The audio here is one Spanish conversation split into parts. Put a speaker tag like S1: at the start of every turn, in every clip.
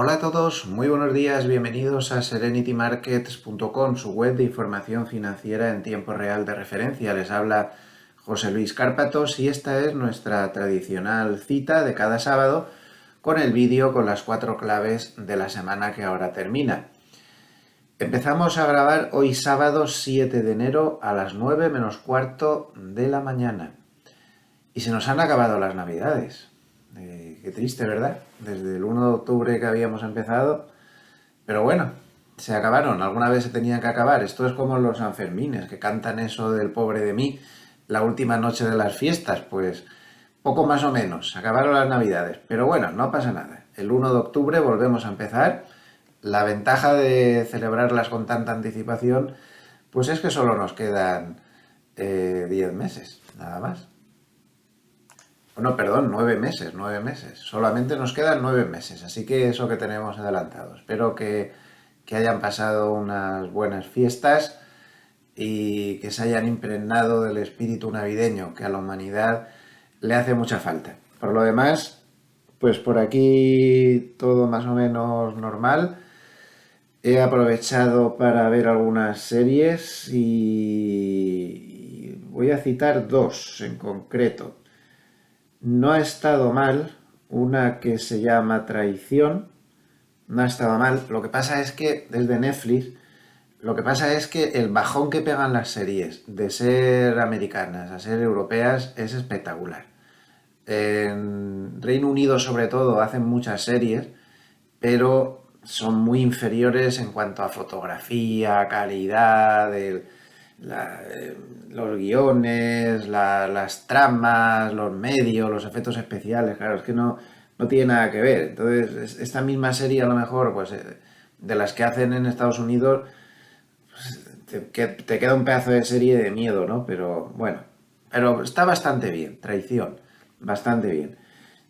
S1: Hola a todos, muy buenos días, bienvenidos a serenitymarkets.com, su web de información financiera en tiempo real de referencia. Les habla José Luis Cárpatos y esta es nuestra tradicional cita de cada sábado con el vídeo con las 4 claves de la semana que ahora termina. Empezamos a grabar hoy sábado 7 de enero a las 9 menos cuarto de la mañana. Y se nos han acabado las navidades. Qué triste, ¿verdad? Desde el 1 de octubre que habíamos empezado. Pero bueno, se acabaron. Alguna vez se tenían que acabar. Esto es como los Sanfermines, que cantan eso del pobre de mí, la última noche de las fiestas. Pues poco más o menos. Se acabaron las navidades. Pero bueno, no pasa nada. El 1 de octubre volvemos a empezar. La ventaja de celebrarlas con tanta anticipación, pues es que solo nos quedan 10 meses, nada más. Bueno, perdón, 9 meses. Solamente nos quedan 9 meses, así que eso que tenemos adelantado. Espero que hayan pasado unas buenas fiestas y que se hayan impregnado del espíritu navideño, que a la humanidad le hace mucha falta. Por lo demás, pues por aquí todo más o menos normal. He aprovechado para ver algunas series y voy a citar dos en concreto. No ha estado mal una que se llama Traición, no ha estado mal. Lo que pasa es que desde Netflix, lo que pasa es que el bajón que pegan las series de ser americanas a ser europeas es espectacular. En Reino Unido sobre todo hacen muchas series, pero son muy inferiores en cuanto a fotografía, calidad, los guiones, las tramas, los medios, los efectos especiales. Claro, es que no tiene nada que ver. Entonces, esta misma serie a lo mejor, pues de las que hacen en Estados Unidos, te queda un pedazo de serie de miedo, ¿no? Pero bueno, pero está bastante bien, Traición, bastante bien.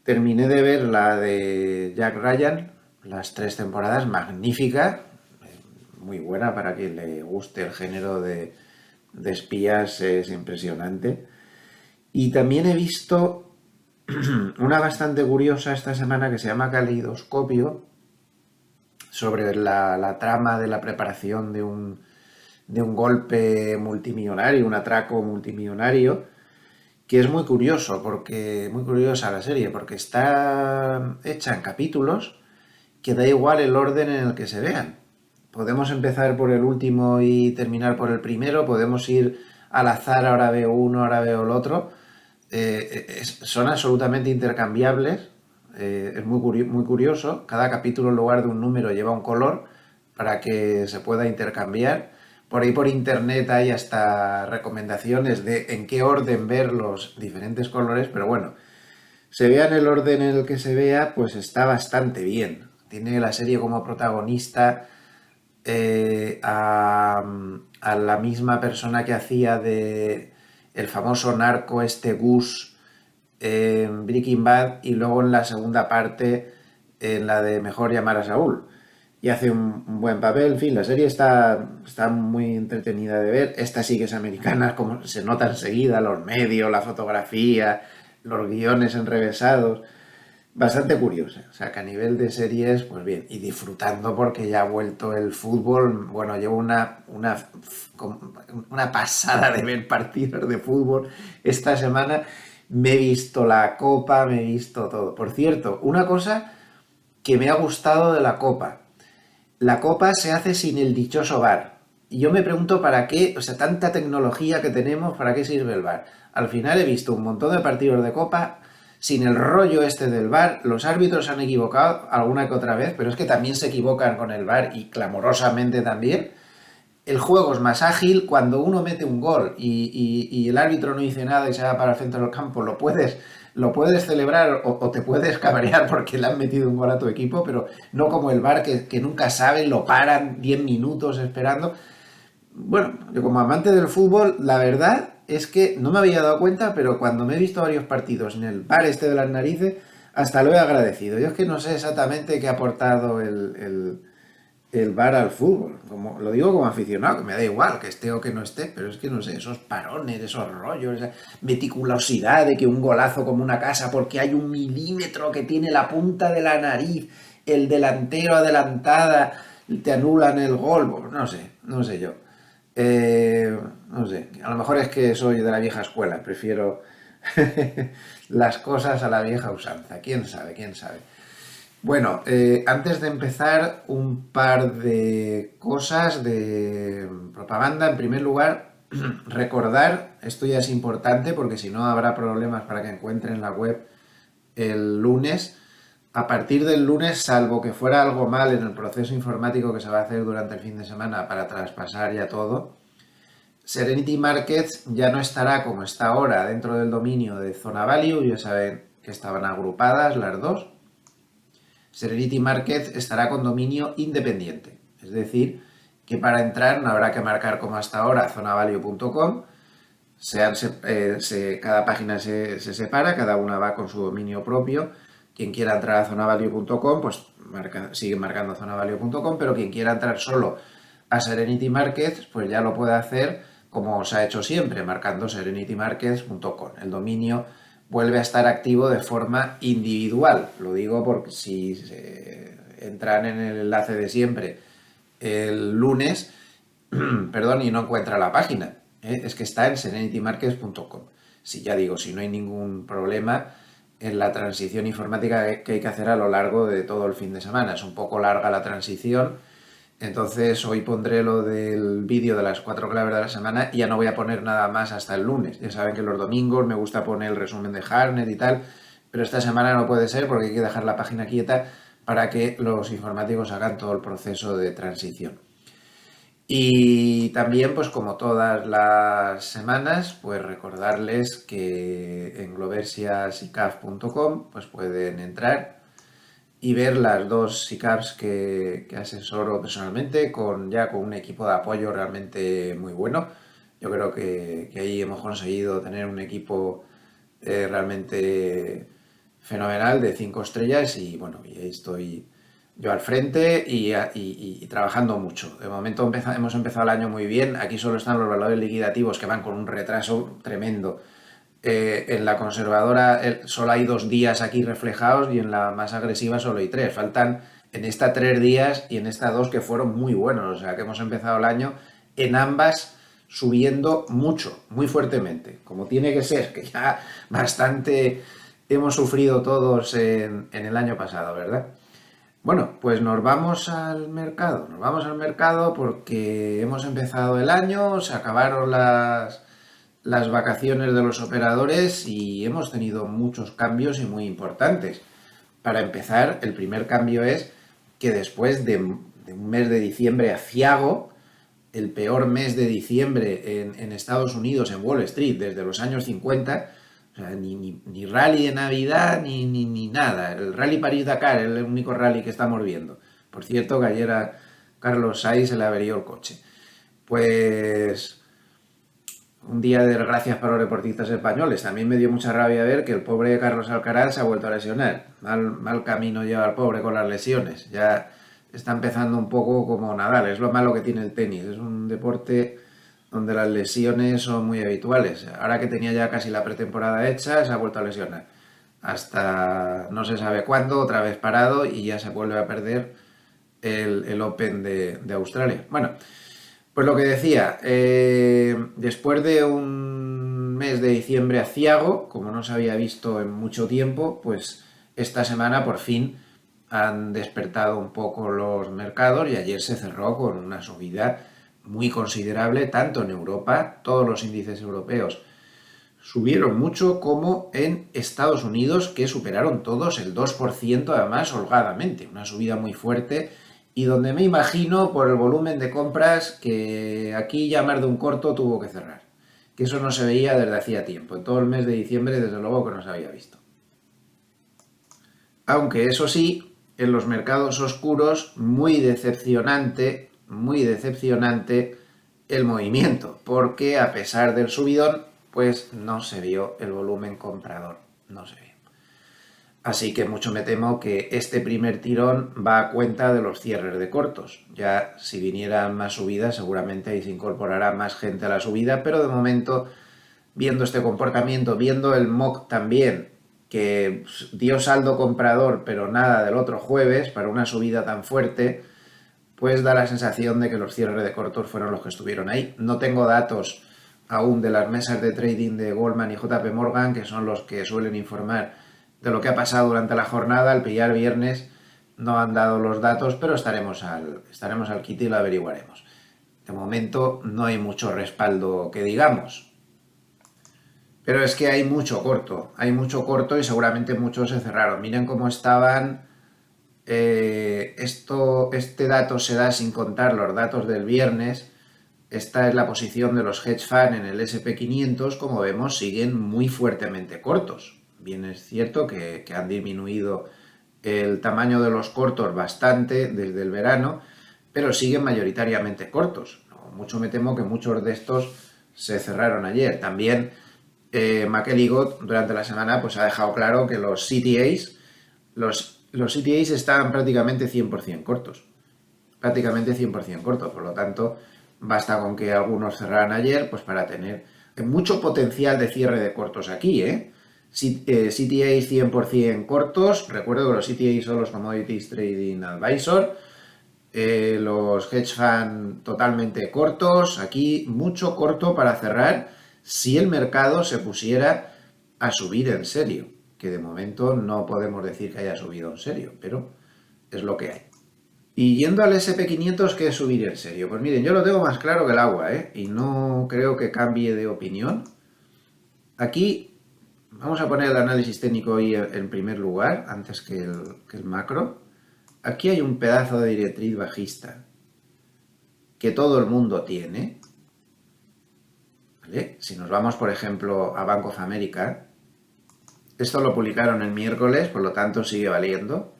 S1: Terminé de ver la de Jack Ryan, las 3 temporadas, magnífica, muy buena para quien le guste el género de espías, es impresionante. Y también he visto una bastante curiosa esta semana que se llama Caleidoscopio, sobre la trama de la preparación de un golpe multimillonario, un atraco multimillonario, que es muy curioso, muy curiosa la serie, porque está hecha en capítulos que da igual el orden en el que se vean. Podemos empezar por el último y terminar por el primero, podemos ir al azar, ahora veo uno, ahora veo el otro. Son absolutamente intercambiables, es muy curioso. Cada capítulo en lugar de un número lleva un color para que se pueda intercambiar. Por ahí por internet hay hasta recomendaciones de en qué orden ver los diferentes colores, pero bueno, se vea en el orden en el que se vea, pues está bastante bien. Tiene la serie como protagonista a la misma persona que hacía de el famoso narco este Gus en Breaking Bad, y luego en la segunda parte en la de Mejor llamar a Saúl. Y hace un buen papel. En fin, la serie está muy entretenida de ver. Esta sí que es americana, como se nota enseguida, los medios, la fotografía, los guiones enrevesados. Bastante curiosa. O sea, que a nivel de series, pues bien. Y disfrutando porque ya ha vuelto el fútbol. Bueno, llevo una pasada de ver partidos de fútbol esta semana. Me he visto la Copa, me he visto todo. Por cierto, una cosa que me ha gustado de la Copa. La Copa se hace sin el dichoso VAR. Y yo me pregunto para qué, o sea, tanta tecnología que tenemos, ¿para qué sirve el VAR? Al final he visto un montón de partidos de Copa sin el rollo este del VAR. Los árbitros se han equivocado alguna que otra vez, pero es que también se equivocan con el VAR y clamorosamente también. El juego es más ágil. Cuando uno mete un gol y el árbitro no dice nada y se va para el centro del campo, lo puedes celebrar o te puedes cabrear porque le han metido un gol a tu equipo, pero no como el VAR que nunca saben, lo paran 10 minutos esperando. Bueno, yo como amante del fútbol, la verdad es que no me había dado cuenta, pero cuando me he visto varios partidos en el VAR este de las narices, hasta lo he agradecido. Yo es que no sé exactamente qué ha aportado el VAR al fútbol. Como, lo digo como aficionado, que me da igual que esté o que no esté, pero es que no sé, esos parones, esos rollos, esa meticulosidad de que un golazo como una casa porque hay un milímetro que tiene la punta de la nariz el delantero adelantada te anulan el gol, pues no sé yo. No sé, a lo mejor es que soy de la vieja escuela, prefiero las cosas a la vieja usanza, quién sabe, quién sabe. Bueno, antes de empezar, un par de cosas de propaganda. En primer lugar, recordar, esto ya es importante porque si no habrá problemas para que encuentren la web el lunes. A partir del lunes, salvo que fuera algo mal en el proceso informático que se va a hacer durante el fin de semana para traspasar ya todo, Serenity Markets ya no estará como está ahora dentro del dominio de Zona Value. Ya saben que estaban agrupadas las dos. Serenity Markets estará con dominio independiente, es decir, que para entrar no habrá que marcar como hasta ahora zonavalue.com. Cada página se separa, cada una va con su dominio propio. Quien quiera entrar a zonavalue.com, pues sigue marcando zonavalue.com, pero quien quiera entrar solo a Serenity Markets, pues ya lo puede hacer como se ha hecho siempre, marcando serenitymarkets.com. El dominio vuelve a estar activo de forma individual. Lo digo porque si entran en el enlace de siempre el lunes, perdón, y no encuentra la página, es que está en serenitymarkets.com. Si ya digo, si no hay ningún problema en la transición informática que hay que hacer a lo largo de todo el fin de semana. Es un poco larga la transición, entonces hoy pondré lo del vídeo de las 4 claves de la semana y ya no voy a poner nada más hasta el lunes. Ya saben que los domingos me gusta poner el resumen de Harnett y tal, pero esta semana no puede ser porque hay que dejar la página quieta para que los informáticos hagan todo el proceso de transición. Y también, pues como todas las semanas, pues recordarles que en gloversiasicaf.com pues pueden entrar y ver las dos SICAFs que asesoro personalmente con un equipo de apoyo realmente muy bueno. Yo creo que ahí hemos conseguido tener un equipo realmente fenomenal de 5 estrellas y bueno, y ahí estoy yo al frente y trabajando mucho. De momento hemos empezado el año muy bien. Aquí solo están los valores liquidativos que van con un retraso tremendo. En la conservadora solo hay 2 días aquí reflejados y en la más agresiva solo hay 3. Faltan en esta 3 días y en esta 2 que fueron muy buenos. O sea que hemos empezado el año en ambas subiendo mucho, muy fuertemente, como tiene que ser, que ya bastante hemos sufrido todos en el año pasado, ¿verdad? Bueno, pues nos vamos al mercado porque hemos empezado el año, se acabaron las vacaciones de los operadores y hemos tenido muchos cambios y muy importantes. Para empezar, el primer cambio es que después de un mes de diciembre aciago, el peor mes de diciembre en Estados Unidos, en Wall Street, desde los años 50, o sea, ni rally de Navidad ni nada. El Rally París-Dakar es el único rally que estamos viendo. Por cierto, que ayer a Carlos Sainz se le averió el coche. Pues un día de gracias para los deportistas españoles. También me dio mucha rabia ver que el pobre Carlos Alcaraz se ha vuelto a lesionar. Mal camino lleva el pobre con las lesiones. Ya está empezando un poco como Nadal. Es lo malo que tiene el tenis. Es un deporte donde las lesiones son muy habituales. Ahora que tenía ya casi la pretemporada hecha, se ha vuelto a lesionar. Hasta no se sabe cuándo, otra vez parado y ya se vuelve a perder el Open de Australia. Bueno, pues lo que decía, después de un mes de diciembre aciago, como no se había visto en mucho tiempo, pues esta semana por fin han despertado un poco los mercados y ayer se cerró con una subida muy considerable, tanto en Europa, todos los índices europeos subieron mucho, como en Estados Unidos, que superaron todos el 2%, además holgadamente, una subida muy fuerte y donde me imagino por el volumen de compras que aquí ya más de un corto tuvo que cerrar, que eso no se veía desde hacía tiempo, en todo el mes de diciembre desde luego que no se había visto. Aunque eso sí, en los mercados oscuros muy decepcionante el movimiento, porque a pesar del subidón, pues no se vio el volumen comprador, no se vio. Así que mucho me temo que este primer tirón va a cuenta de los cierres de cortos. Ya si vinieran más subidas, seguramente ahí se incorporará más gente a la subida, pero de momento, viendo este comportamiento, viendo el MOC también, que dio saldo comprador, pero nada del otro jueves para una subida tan fuerte, pues da la sensación de que los cierres de cortos fueron los que estuvieron ahí. No tengo datos aún de las mesas de trading de Goldman y JP Morgan, que son los que suelen informar de lo que ha pasado durante la jornada. Al pillar viernes no han dado los datos, pero estaremos al quite y lo averiguaremos. De momento no hay mucho respaldo que digamos. Pero es que hay mucho corto y seguramente muchos se cerraron. Miren cómo estaban. Este dato se da sin contar los datos del viernes. Esta es la posición de los hedge funds en el SP500. Como vemos, siguen muy fuertemente cortos. Bien es cierto que han disminuido el tamaño de los cortos bastante desde el verano, pero siguen mayoritariamente cortos. Mucho me temo que muchos de estos se cerraron ayer. También McElligott durante la semana pues ha dejado claro que los CTAs, los CTAs estaban prácticamente 100% cortos. Prácticamente 100% cortos. Por lo tanto, basta con que algunos cerraran ayer pues para tener mucho potencial de cierre de cortos aquí, CTAs 100% cortos. Recuerdo que los CTAs son los Commodities Trading Advisor. Los hedge funds totalmente cortos. Aquí mucho corto para cerrar si el mercado se pusiera a subir en serio, que de momento no podemos decir que haya subido en serio, pero es lo que hay. Y yendo al SP500, ¿qué es subir en serio? Pues miren, yo lo tengo más claro que el agua, y no creo que cambie de opinión. Aquí vamos a poner el análisis técnico hoy en primer lugar, antes que el macro. Aquí hay un pedazo de directriz bajista que todo el mundo tiene. ¿Vale? Si nos vamos, por ejemplo, a Bank of America, esto lo publicaron el miércoles, por lo tanto sigue valiendo.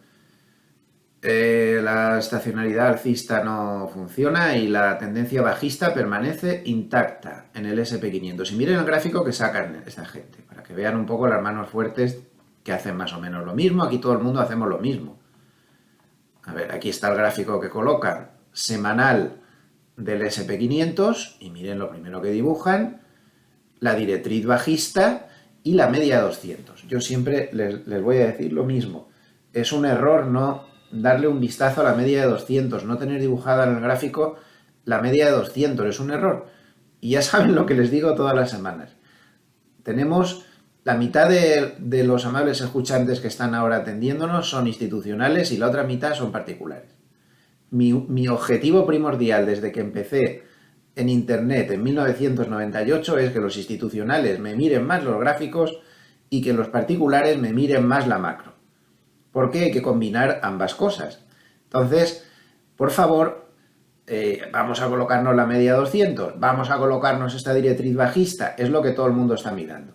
S1: La estacionalidad alcista no funciona y la tendencia bajista permanece intacta en el SP500. Y miren el gráfico que sacan esta gente, para que vean un poco las manos fuertes que hacen más o menos lo mismo. Aquí todo el mundo hacemos lo mismo. A ver, aquí está el gráfico que colocan semanal del SP500 y miren lo primero que dibujan, la directriz bajista y la media 200. Yo siempre les voy a decir lo mismo. Es un error no darle un vistazo a la media de 200, no tener dibujada en el gráfico la media de 200. Es un error. Y ya saben lo que les digo todas las semanas. Tenemos la mitad de los amables escuchantes que están ahora atendiéndonos son institucionales y la otra mitad son particulares. Mi objetivo primordial desde que empecé en Internet en 1998 es que los institucionales me miren más los gráficos y que los particulares me miren más la macro. Porque hay que combinar ambas cosas. Entonces, por favor, vamos a colocarnos la media 200, vamos a colocarnos esta directriz bajista, es lo que todo el mundo está mirando.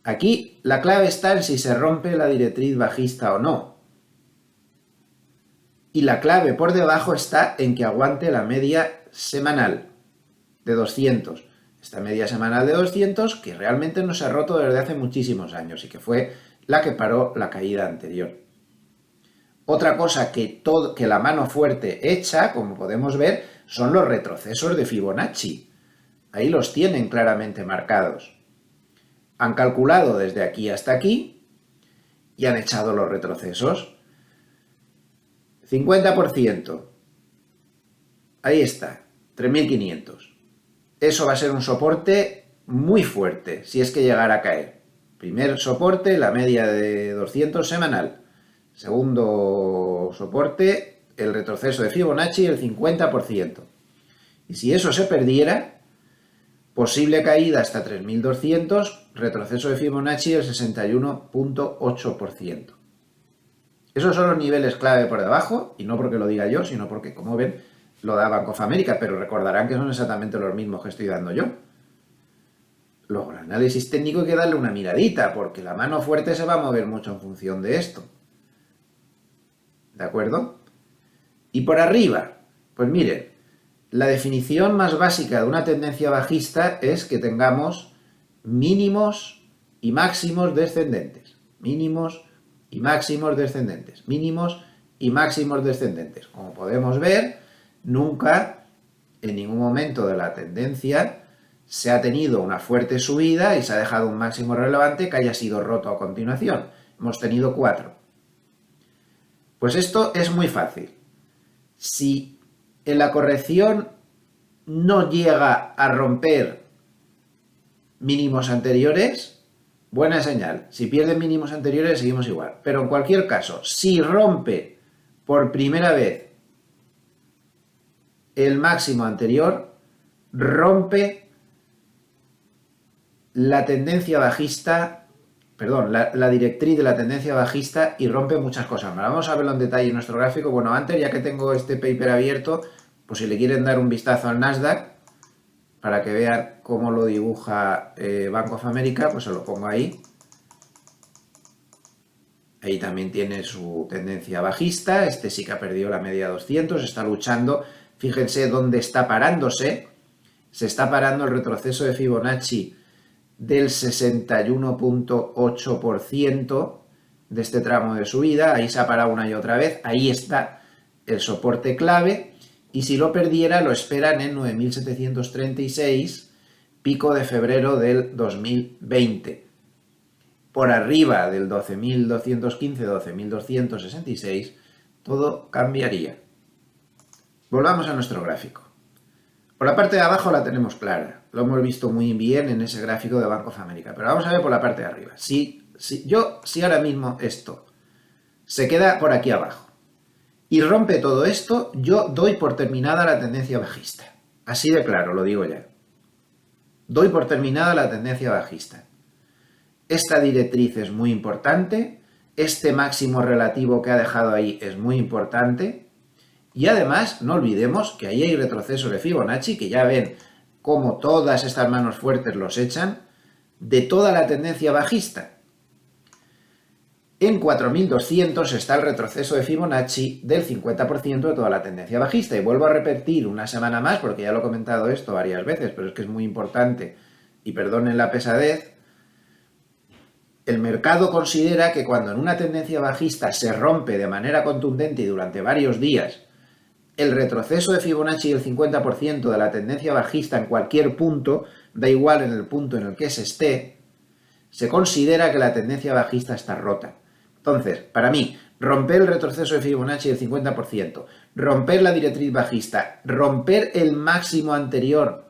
S1: Aquí la clave está en si se rompe la directriz bajista o no. Y la clave por debajo está en que aguante la media semanal de 200. Esta media semanal de 200 que realmente no se ha roto desde hace muchísimos años y que fue la que paró la caída anterior. Otra cosa que la mano fuerte echa, como podemos ver, son los retrocesos de Fibonacci. Ahí los tienen claramente marcados. Han calculado desde aquí hasta aquí y han echado los retrocesos. 50%. Ahí está, 3.500. Eso va a ser un soporte muy fuerte, si es que llegara a caer. Primer soporte, la media de 200 semanal. Segundo soporte, el retroceso de Fibonacci, el 50%. Y si eso se perdiera, posible caída hasta 3.200, retroceso de Fibonacci, el 61.8%. Esos son los niveles clave por debajo, y no porque lo diga yo, sino porque, como ven, lo da Bank of America, pero recordarán que son exactamente los mismos que estoy dando yo. Luego, el análisis técnico hay que darle una miradita, porque la mano fuerte se va a mover mucho en función de esto. ¿De acuerdo? Y por arriba, pues miren, la definición más básica de una tendencia bajista es que tengamos mínimos y máximos descendentes. Mínimos y máximos descendentes. Mínimos y máximos descendentes. Como podemos ver, nunca en ningún momento de la tendencia se ha tenido una fuerte subida y se ha dejado un máximo relevante que haya sido roto a continuación. Hemos tenido 4. Pues esto es muy fácil. Si en la corrección no llega a romper mínimos anteriores, buena señal. Si pierde mínimos anteriores, seguimos igual. Pero en cualquier caso, si rompe por primera vez el máximo anterior, rompe la tendencia bajista, perdón, la directriz de la tendencia bajista y rompe muchas cosas más. Vamos a verlo en detalle en nuestro gráfico. Bueno, antes, ya que tengo este paper abierto, pues si le quieren dar un vistazo al Nasdaq, para que vean cómo lo dibuja Bank of America, pues se lo pongo ahí. Ahí también tiene su tendencia bajista. Este sí que ha perdido la media 200, está luchando. Fíjense dónde está parándose. Se está parando el retroceso de Fibonacci del 61.8% de este tramo de subida. Ahí se ha parado una y otra vez. Ahí está el soporte clave. Y si lo perdiera, lo esperan en 9.736, pico de febrero del 2020. Por arriba del 12.215, 12.266, todo cambiaría. Volvamos a nuestro gráfico. Por la parte de abajo la tenemos clara. Lo hemos visto muy bien en ese gráfico de Bank of America. Pero vamos a ver por la parte de arriba. Si ahora mismo esto se queda por aquí abajo y rompe todo esto, yo doy por terminada la tendencia bajista. Así de claro, lo digo ya. Doy por terminada la tendencia bajista. Esta directriz es muy importante. Este máximo relativo que ha dejado ahí es muy importante. Y además, no olvidemos que ahí hay retroceso de Fibonacci, que ya ven cómo todas estas manos fuertes los echan, de toda la tendencia bajista. En 4.200 está el retroceso de Fibonacci del 50% de toda la tendencia bajista. Y vuelvo a repetir una semana más, porque ya lo he comentado esto varias veces, pero es que es muy importante, y perdonen la pesadez, el mercado considera que cuando en una tendencia bajista se rompe de manera contundente y durante varios días el retroceso de Fibonacci del 50% de la tendencia bajista en cualquier punto, da igual en el punto en el que se esté, se considera que la tendencia bajista está rota. Entonces, para mí, romper el retroceso de Fibonacci del 50%, romper la directriz bajista, romper el máximo anterior,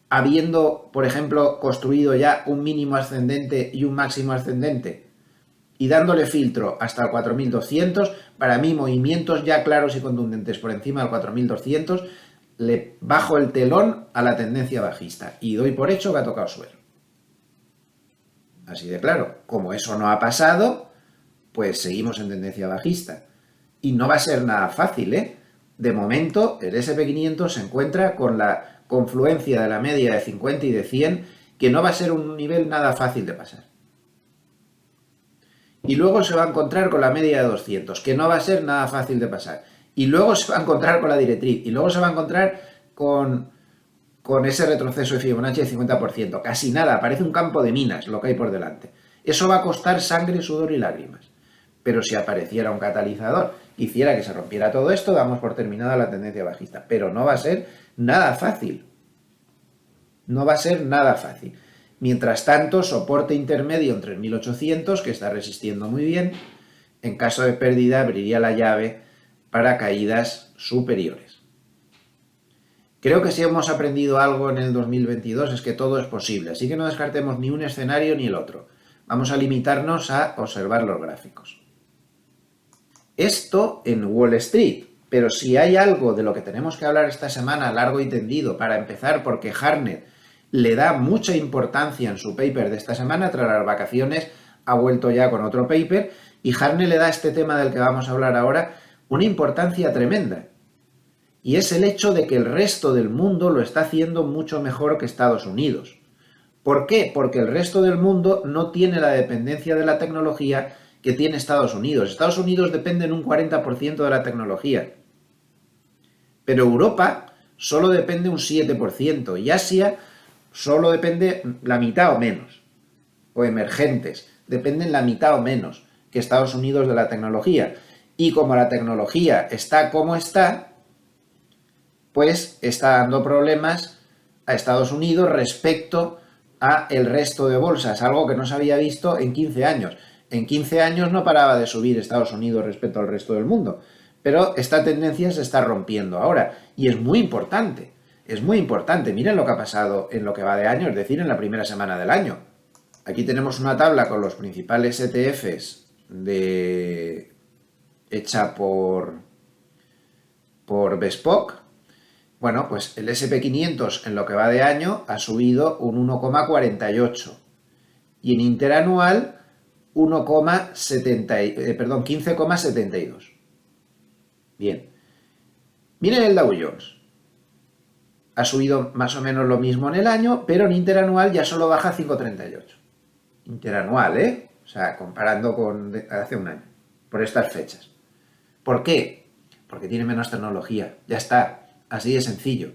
S1: habiendo, por ejemplo, construido ya un mínimo ascendente y un máximo ascendente, y dándole filtro hasta el 4.200, para mí movimientos ya claros y contundentes por encima del 4.200, le bajo el telón a la tendencia bajista y doy por hecho que ha tocado suelo. Así de claro, como eso no ha pasado, pues seguimos en tendencia bajista. Y no va a ser nada fácil, ¿eh? De momento, el S&P 500 se encuentra con la confluencia de la media de 50 y de 100, que no va a ser un nivel nada fácil de pasar. Y luego se va a encontrar con la media de 200, que no va a ser nada fácil de pasar. Y luego se va a encontrar con la directriz. Y luego se va a encontrar con ese retroceso de Fibonacci del 50%. Casi nada, parece un campo de minas lo que hay por delante. Eso va a costar sangre, sudor y lágrimas. Pero si apareciera un catalizador que hiciera que se rompiera todo esto, damos por terminada la tendencia bajista. Pero no va a ser nada fácil. No va a ser nada fácil. Mientras tanto, soporte intermedio en 3.800, que está resistiendo muy bien. En caso de pérdida, abriría la llave para caídas superiores. Creo que si hemos aprendido algo en el 2022 es que todo es posible, así que no descartemos ni un escenario ni el otro. Vamos a limitarnos a observar los gráficos. Esto en Wall Street, pero si hay algo de lo que tenemos que hablar esta semana largo y tendido, para empezar porque Hartnett le da mucha importancia en su paper de esta semana, tras las vacaciones ha vuelto ya con otro paper, y Hartnett le da a este tema del que vamos a hablar ahora una importancia tremenda. Y es el hecho de que el resto del mundo lo está haciendo mucho mejor que Estados Unidos. ¿Por qué? Porque el resto del mundo no tiene la dependencia de la tecnología que tiene Estados Unidos. Estados Unidos depende en un 40% de la tecnología. Pero Europa solo depende un 7%. Y Asia solo depende la mitad o menos. O emergentes. Dependen la mitad o menos que Estados Unidos de la tecnología. Y como la tecnología está como está, pues está dando problemas a Estados Unidos respecto a el resto de bolsas, algo que no se había visto en 15 años. En 15 años no paraba de subir Estados Unidos respecto al resto del mundo, pero esta tendencia se está rompiendo ahora y es muy importante. Es muy importante. Miren lo que ha pasado en lo que va de año, es decir, en la primera semana del año. Aquí tenemos una tabla con los principales ETFs hecha por Bespoke. Bueno, pues el SP500 en lo que va de año ha subido un 1,48 y en interanual 15,72. Bien. Miren el Dow Jones. Ha subido más o menos lo mismo en el año, pero en interanual ya solo baja 5,38. Interanual, ¿eh? O sea, comparando con hace un año, por estas fechas. ¿Por qué? Porque tiene menos tecnología. Ya está, así de sencillo.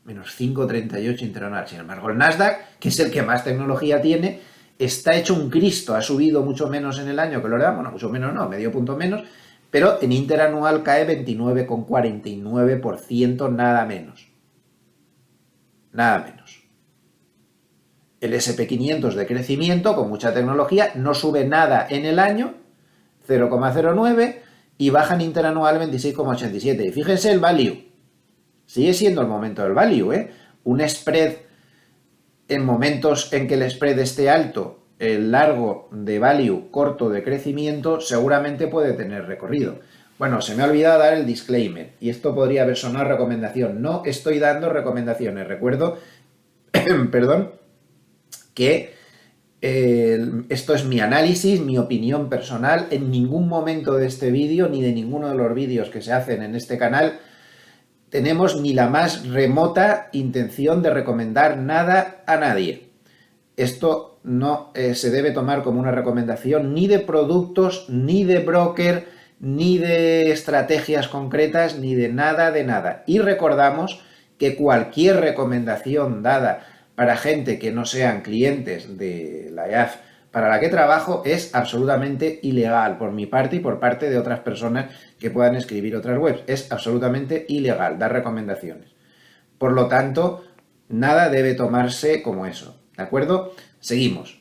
S1: Menos 5,38 interanual. Sin embargo, el Nasdaq, que es el que más tecnología tiene, está hecho un Cristo. Ha subido mucho menos en el año que lo demás. Bueno, mucho menos no, medio punto menos. Pero en interanual cae 29,49%, nada menos. Nada menos. El SP500 de crecimiento, con mucha tecnología, no sube nada en el año, 0,09, y baja en interanual 26,87. Y fíjense el value. Sigue siendo el momento del value, ¿eh? Un spread, en momentos en que el spread esté alto, el largo de value, corto de crecimiento, seguramente puede tener recorrido. Bueno, se me ha olvidado dar el disclaimer, y esto podría haber sonado recomendación. No estoy dando recomendaciones. Recuerdo, perdón, que esto es mi análisis, mi opinión personal. En ningún momento de este vídeo, ni de ninguno de los vídeos que se hacen en este canal, tenemos ni la más remota intención de recomendar nada a nadie. Esto no se debe tomar como una recomendación ni de productos, ni de broker, ni de estrategias concretas, ni de nada de nada. Y recordamos que cualquier recomendación dada para gente que no sean clientes de la IAF para la que trabajo es absolutamente ilegal por mi parte y por parte de otras personas que puedan escribir otras webs. Es absolutamente ilegal dar recomendaciones. Por lo tanto, nada debe tomarse como eso. ¿De acuerdo? Seguimos.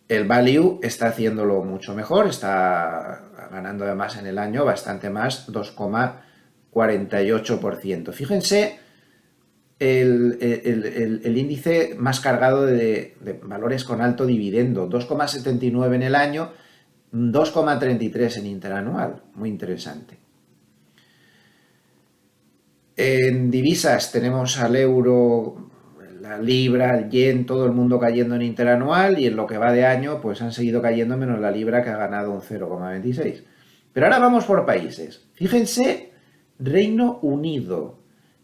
S1: El value está haciéndolo mucho mejor, está ganando además en el año bastante más, 2,48%. Fíjense el índice más cargado de valores con alto dividendo, 2,79 en el año, 2,33 en interanual, muy interesante. En divisas tenemos al euro, la libra, el yen, todo el mundo cayendo en interanual, y en lo que va de año pues han seguido cayendo menos la libra, que ha ganado un 0,26. Pero ahora vamos por países. Fíjense, Reino Unido,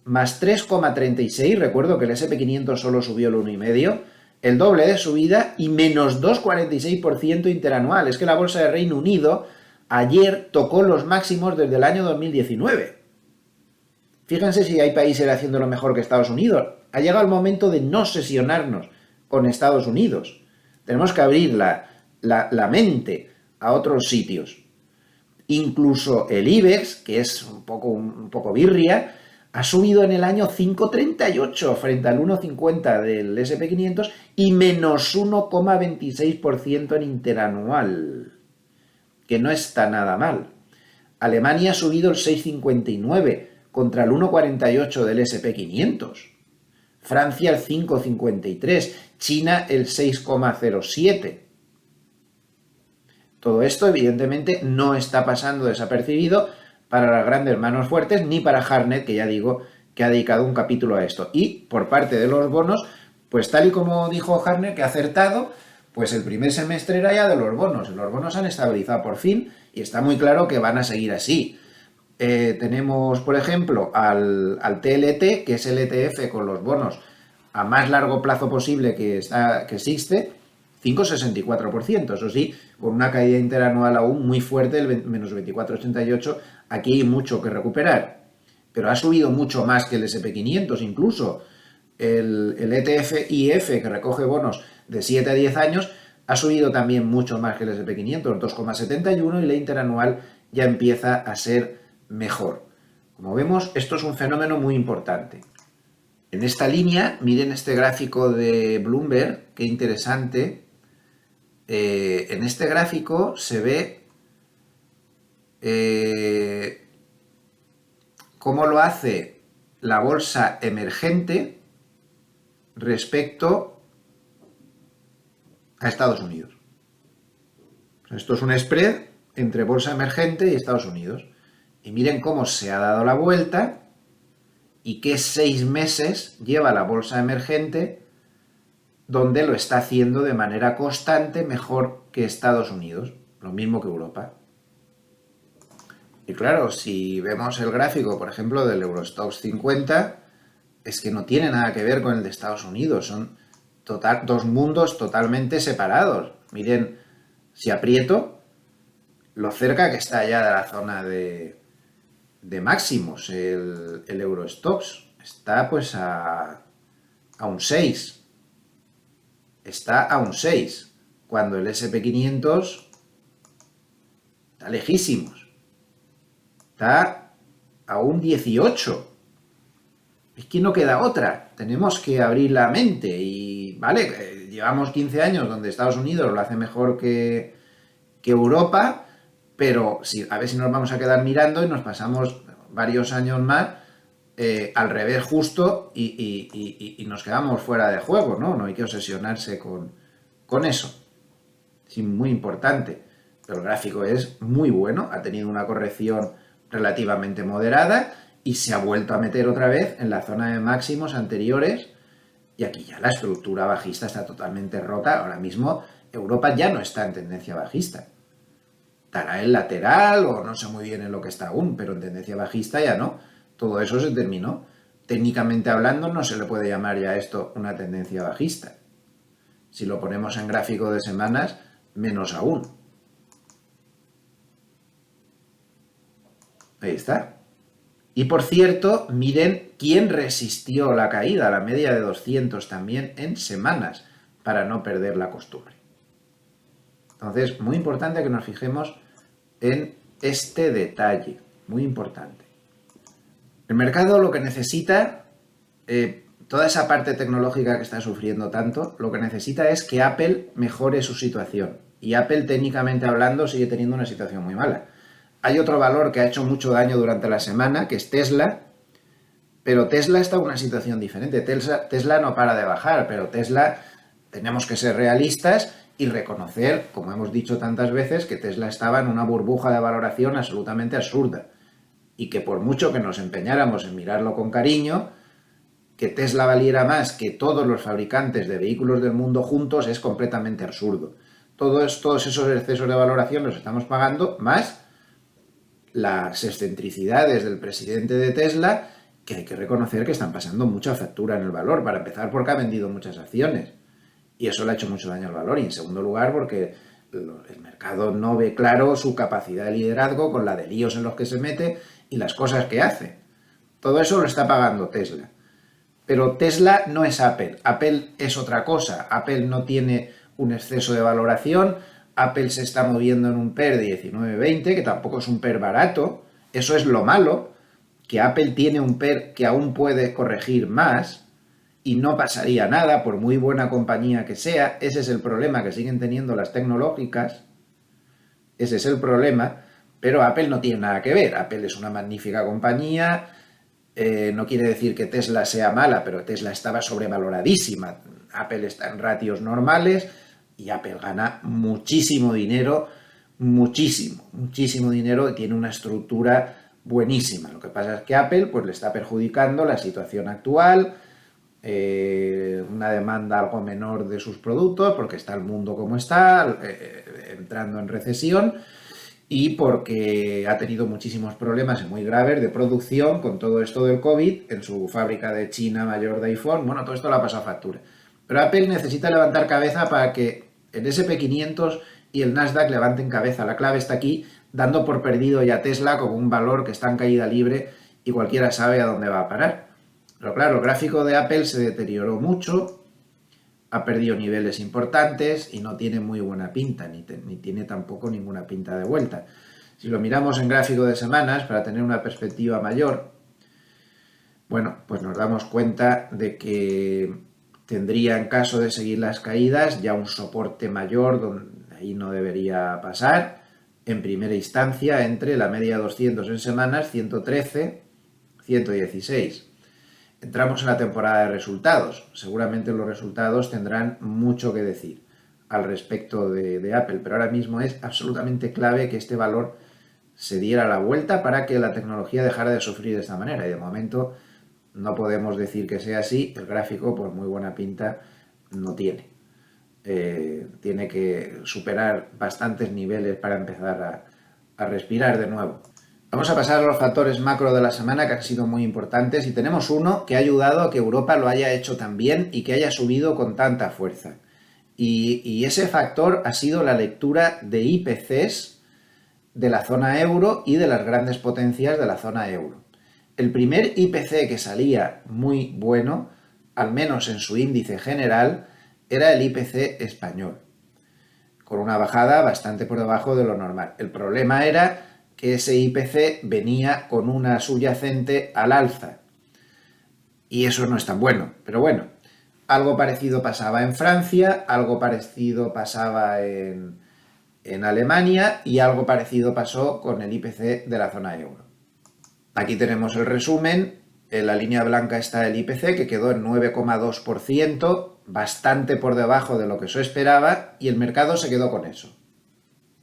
S1: más 3,36, recuerdo que el SP500 solo subió el 1,5, el doble de subida, y menos 2,46% interanual. Es que la bolsa de Reino Unido ayer tocó los máximos desde el año 2019. Fíjense si hay países haciéndolo mejor que Estados Unidos. Ha llegado el momento de no obsesionarnos con Estados Unidos. Tenemos que abrir la mente a otros sitios. Incluso el IBEX, que es un poco birria, ha subido en el año 5,38 frente al 1,50 del SP500 y menos 1,26% en interanual, que no está nada mal. Alemania ha subido el 6,59 contra el 1,48 del SP500. Francia el 5,53, China el 6,07. Todo esto evidentemente no está pasando desapercibido para las grandes manos fuertes, ni para Hartnett, que ya digo que ha dedicado un capítulo a esto. Y por parte de los bonos, pues tal y como dijo Hartnett, que ha acertado, pues el primer semestre era ya de los bonos. Los bonos han estabilizado por fin y está muy claro que van a seguir así. Tenemos, por ejemplo, al TLT, que es el ETF con los bonos a más largo plazo posible que existe, 5,64%, eso sí, con una caída interanual aún muy fuerte, el menos 24,88, aquí hay mucho que recuperar, pero ha subido mucho más que el SP500, incluso el ETF IF, que recoge bonos de 7 a 10 años, ha subido también mucho más que el SP500, 2,71, y la interanual ya empieza a ser mejor. Como vemos, esto es un fenómeno muy importante. En esta línea, miren este gráfico de Bloomberg, qué interesante. En este gráfico se ve cómo lo hace la bolsa emergente respecto a Estados Unidos. Esto es un spread entre bolsa emergente y Estados Unidos. Y miren cómo se ha dado la vuelta y qué 6 meses lleva la bolsa emergente, donde lo está haciendo de manera constante mejor que Estados Unidos, lo mismo que Europa. Y claro, si vemos el gráfico, por ejemplo, del Eurostoxx 50, es que no tiene nada que ver con el de Estados Unidos, son dos mundos totalmente separados. Miren, si aprieto, lo cerca que está ya de la zona de máximos, el Eurostoxx está pues a un 6. Está a un 6, cuando el SP500 está lejísimos. Está a un 18. Es que no queda otra. Tenemos que abrir la mente y, vale, llevamos 15 años donde Estados Unidos lo hace mejor que Europa, pero a ver si nos vamos a quedar mirando y nos pasamos varios años más al revés justo y nos quedamos fuera de juego, ¿no? No hay que obsesionarse con eso. Es muy importante. Pero el gráfico es muy bueno, ha tenido una corrección relativamente moderada y se ha vuelto a meter otra vez en la zona de máximos anteriores, y aquí ya la estructura bajista está totalmente rota. Ahora mismo Europa ya no está en tendencia bajista. Estará en lateral o no sé muy bien en lo que está aún, pero en tendencia bajista ya no. Todo eso se terminó. Técnicamente hablando, no se le puede llamar ya esto una tendencia bajista. Si lo ponemos en gráfico de semanas, menos aún. Ahí está. Y por cierto, miren quién resistió la caída, la media de 200 también en semanas, para no perder la costumbre. Entonces, muy importante que nos fijemos en este detalle, muy importante. El mercado lo que necesita, toda esa parte tecnológica que está sufriendo tanto, lo que necesita es que Apple mejore su situación. Y Apple, técnicamente hablando, sigue teniendo una situación muy mala. Hay otro valor que ha hecho mucho daño durante la semana, que es Tesla, pero Tesla está en una situación diferente. Tesla no para de bajar, pero Tesla, tenemos que ser realistas y reconocer, como hemos dicho tantas veces, que Tesla estaba en una burbuja de valoración absolutamente absurda y que por mucho que nos empeñáramos en mirarlo con cariño, que Tesla valiera más que todos los fabricantes de vehículos del mundo juntos es completamente absurdo. Todos esos excesos de valoración los estamos pagando, más las excentricidades del presidente de Tesla, que hay que reconocer que están pasando mucha factura en el valor. Para empezar, porque ha vendido muchas acciones y eso le ha hecho mucho daño al valor, y en segundo lugar porque el mercado no ve claro su capacidad de liderazgo con la de líos en los que se mete y las cosas que hace. Todo eso lo está pagando Tesla. Pero Tesla no es Apple. Apple es otra cosa. Apple no tiene un exceso de valoración. Apple se está moviendo en un PER de 19-20, que tampoco es un PER barato. Eso es lo malo, que Apple tiene un PER que aún puede corregir más y no pasaría nada por muy buena compañía que sea. Ese es el problema que siguen teniendo las tecnológicas. Ese es el problema. Pero Apple no tiene nada que ver. Apple es una magnífica compañía. No quiere decir que Tesla sea mala, pero Tesla estaba sobrevaloradísima. Apple está en ratios normales y Apple gana muchísimo dinero, muchísimo dinero, y tiene una estructura buenísima. Lo que pasa es que Apple pues le está perjudicando la situación actual, una demanda algo menor de sus productos, porque está el mundo como está, entrando en recesión, y porque ha tenido muchísimos problemas muy graves de producción con todo esto del COVID en su fábrica de China mayor de iPhone. Bueno, todo esto le ha pasado factura. Pero Apple necesita levantar cabeza para que el SP500 y el Nasdaq levanten cabeza. La clave está aquí, dando por perdido ya Tesla como un valor que está en caída libre y cualquiera sabe a dónde va a parar. Pero claro, el gráfico de Apple se deterioró mucho, ha perdido niveles importantes y no tiene muy buena pinta, ni tiene tampoco ninguna pinta de vuelta. Si lo miramos en gráfico de semanas, para tener una perspectiva mayor, Bueno, pues nos damos cuenta de que tendría, en caso de seguir las caídas, ya un soporte mayor, donde ahí no debería pasar, en primera instancia, entre la media 200 en semanas, 113, 116. Entramos en la temporada de resultados. Seguramente los resultados tendrán mucho que decir al respecto de Apple, pero ahora mismo es absolutamente clave que este valor se diera la vuelta para que la tecnología dejara de sufrir de esta manera. Y de momento no podemos decir que sea así. El gráfico, por muy buena pinta, no tiene. Tiene que superar bastantes niveles para empezar a respirar de nuevo. Vamos a pasar a los factores macro de la semana que han sido muy importantes y tenemos uno que ha ayudado a que Europa lo haya hecho tan bien y que haya subido con tanta fuerza. Y ese factor ha sido la lectura de IPCs de la zona euro y de las grandes potencias de la zona euro. El primer IPC que salía muy bueno, al menos en su índice general, era el IPC español, con una bajada bastante por debajo de lo normal. El problema era que ese IPC venía con una subyacente al alza. Y eso no es tan bueno. Pero bueno, algo parecido pasaba en Francia, algo parecido pasaba en Alemania y algo parecido pasó con el IPC de la zona euro. Aquí tenemos el resumen. En la línea blanca está el IPC, que quedó en 9,2%, bastante por debajo de lo que se esperaba, y el mercado se quedó con eso.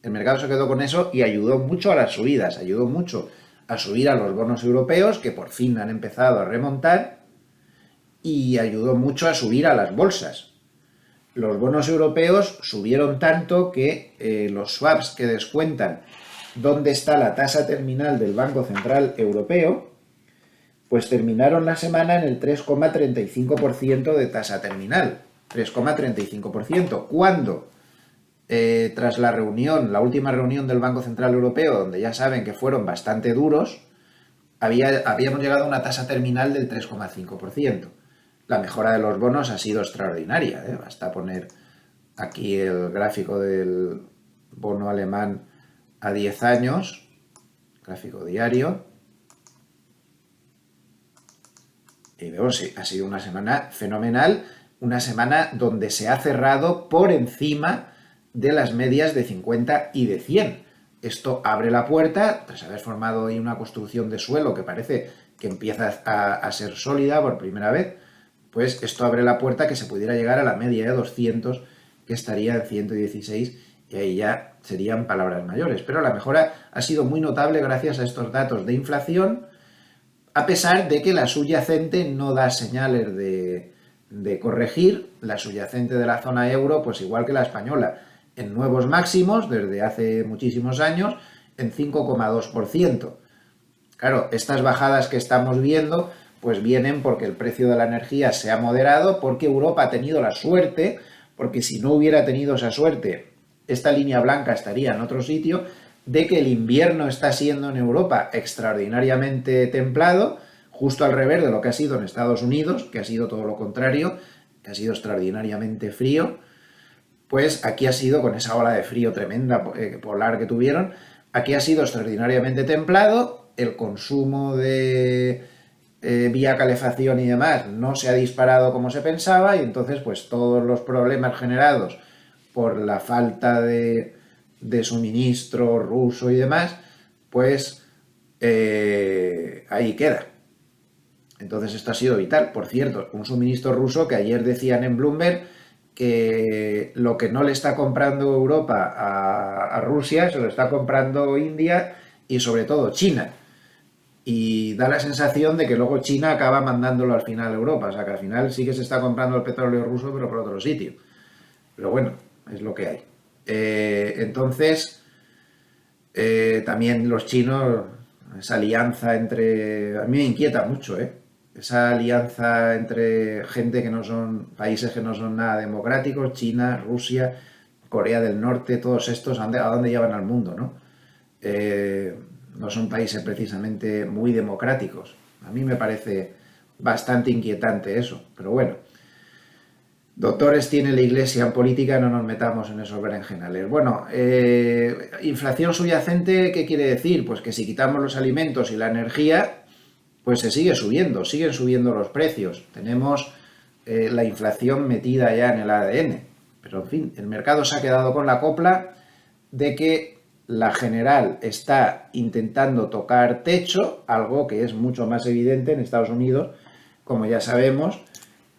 S1: El mercado se quedó con eso y ayudó mucho a las subidas, ayudó mucho a subir a los bonos europeos, que por fin han empezado a remontar, y ayudó mucho a subir a las bolsas. Los bonos europeos subieron tanto que los swaps que descuentan dónde está la tasa terminal del Banco Central Europeo, pues terminaron la semana en el 3,35% de tasa terminal. 3,35%. ¿Cuándo? Tras la reunión, la última reunión del Banco Central Europeo, donde ya saben que fueron bastante duros, habíamos llegado a una tasa terminal del 3,5%. La mejora de los bonos ha sido extraordinaria. Basta poner aquí el gráfico del bono alemán a 10 años, gráfico diario, y vemos, sí, ha sido una semana fenomenal, una semana donde se ha cerrado por encima de las medias de 50 y de 100. Esto abre la puerta, tras haber formado ahí una construcción de suelo que parece que empieza a ser sólida por primera vez, pues esto abre la puerta que se pudiera llegar a la media de 200, que estaría en 116, y ahí ya serían palabras mayores. Pero la mejora ha sido muy notable gracias a estos datos de inflación, a pesar de que la subyacente no da señales de corregir. La subyacente de la zona euro, pues igual que la española, en nuevos máximos desde hace muchísimos años, en 5,2%. Claro, estas bajadas que estamos viendo pues vienen porque el precio de la energía se ha moderado, porque Europa ha tenido la suerte, porque si no hubiera tenido esa suerte, esta línea blanca estaría en otro sitio, de que el invierno está siendo en Europa extraordinariamente templado, justo al revés de lo que ha sido en Estados Unidos, que ha sido todo lo contrario, que ha sido extraordinariamente frío. Pues aquí ha sido, con esa ola de frío tremenda polar que tuvieron, aquí ha sido extraordinariamente templado, el consumo de vía calefacción y demás no se ha disparado como se pensaba, y entonces pues todos los problemas generados por la falta de suministro ruso y demás, pues ahí queda. Entonces esto ha sido vital. Por cierto, un suministro ruso que ayer decían en Bloomberg que lo que no le está comprando Europa a Rusia se lo está comprando India y sobre todo China. Y da la sensación de que luego China acaba mandándolo al final a Europa. O sea que al final sí que se está comprando el petróleo ruso, pero por otro sitio. Pero bueno, es lo que hay. Entonces, también los chinos, esa alianza entre... A mí me inquieta mucho, esa alianza entre gente que no son... países que no son nada democráticos, China, Rusia, Corea del Norte, todos estos, ¿a dónde llevan al mundo, no? No son países precisamente muy democráticos. A mí me parece bastante inquietante eso, pero bueno. Doctores tiene la Iglesia en política, no nos metamos en esos berenjenales. Bueno, inflación subyacente, ¿qué quiere decir? Pues que si quitamos los alimentos y la energía, pues se sigue subiendo, siguen subiendo los precios. Tenemos la inflación metida ya en el ADN. Pero en fin, el mercado se ha quedado con la copla de que la general está intentando tocar techo, algo que es mucho más evidente en Estados Unidos, como ya sabemos.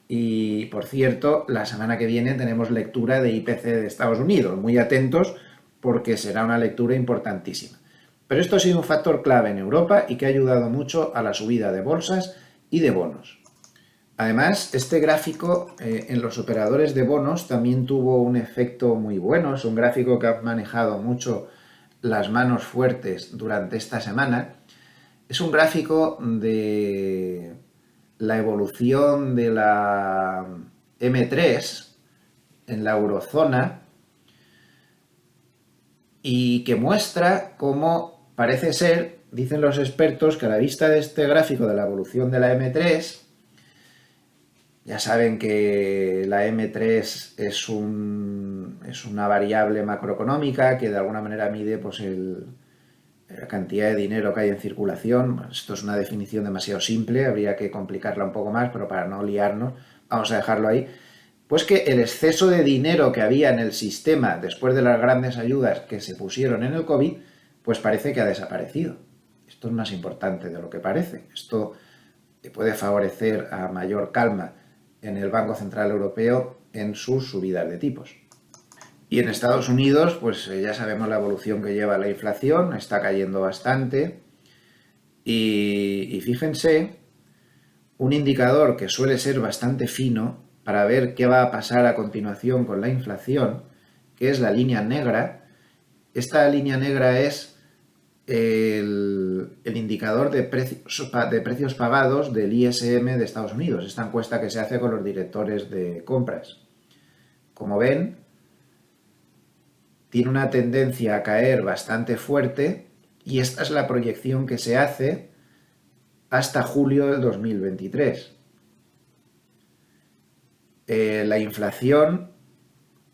S1: Y, por cierto, la semana que viene tenemos lectura de IPC de Estados Unidos. Muy atentos porque será una lectura importantísima. Pero esto ha sido un factor clave en Europa y que ha ayudado mucho a la subida de bolsas y de bonos. Además, este gráfico en los operadores de bonos también tuvo un efecto muy bueno. Es un gráfico que ha manejado mucho las manos fuertes durante esta semana. Es un gráfico de la evolución de la M3 en la eurozona y que muestra cómo parece ser, dicen los expertos, que a la vista de este gráfico de la evolución de la M3, ya saben que la M3 es una variable macroeconómica que de alguna manera mide pues, la cantidad de dinero que hay en circulación. Esto es una definición demasiado simple, habría que complicarla un poco más, pero para no liarnos, vamos a dejarlo ahí. Pues que el exceso de dinero que había en el sistema después de las grandes ayudas que se pusieron en el COVID, pues parece que ha desaparecido. Esto es más importante de lo que parece. Esto puede favorecer a mayor calma en el Banco Central Europeo en sus subidas de tipos. Y en Estados Unidos, pues ya sabemos la evolución que lleva la inflación, está cayendo bastante. Y fíjense, un indicador que suele ser bastante fino para ver qué va a pasar a continuación con la inflación, que es la línea negra. Esta línea negra es el indicador de precios pagados del ISM de Estados Unidos, esta encuesta que se hace con los directores de compras. Como ven, tiene una tendencia a caer bastante fuerte y esta es la proyección que se hace hasta julio del 2023. La inflación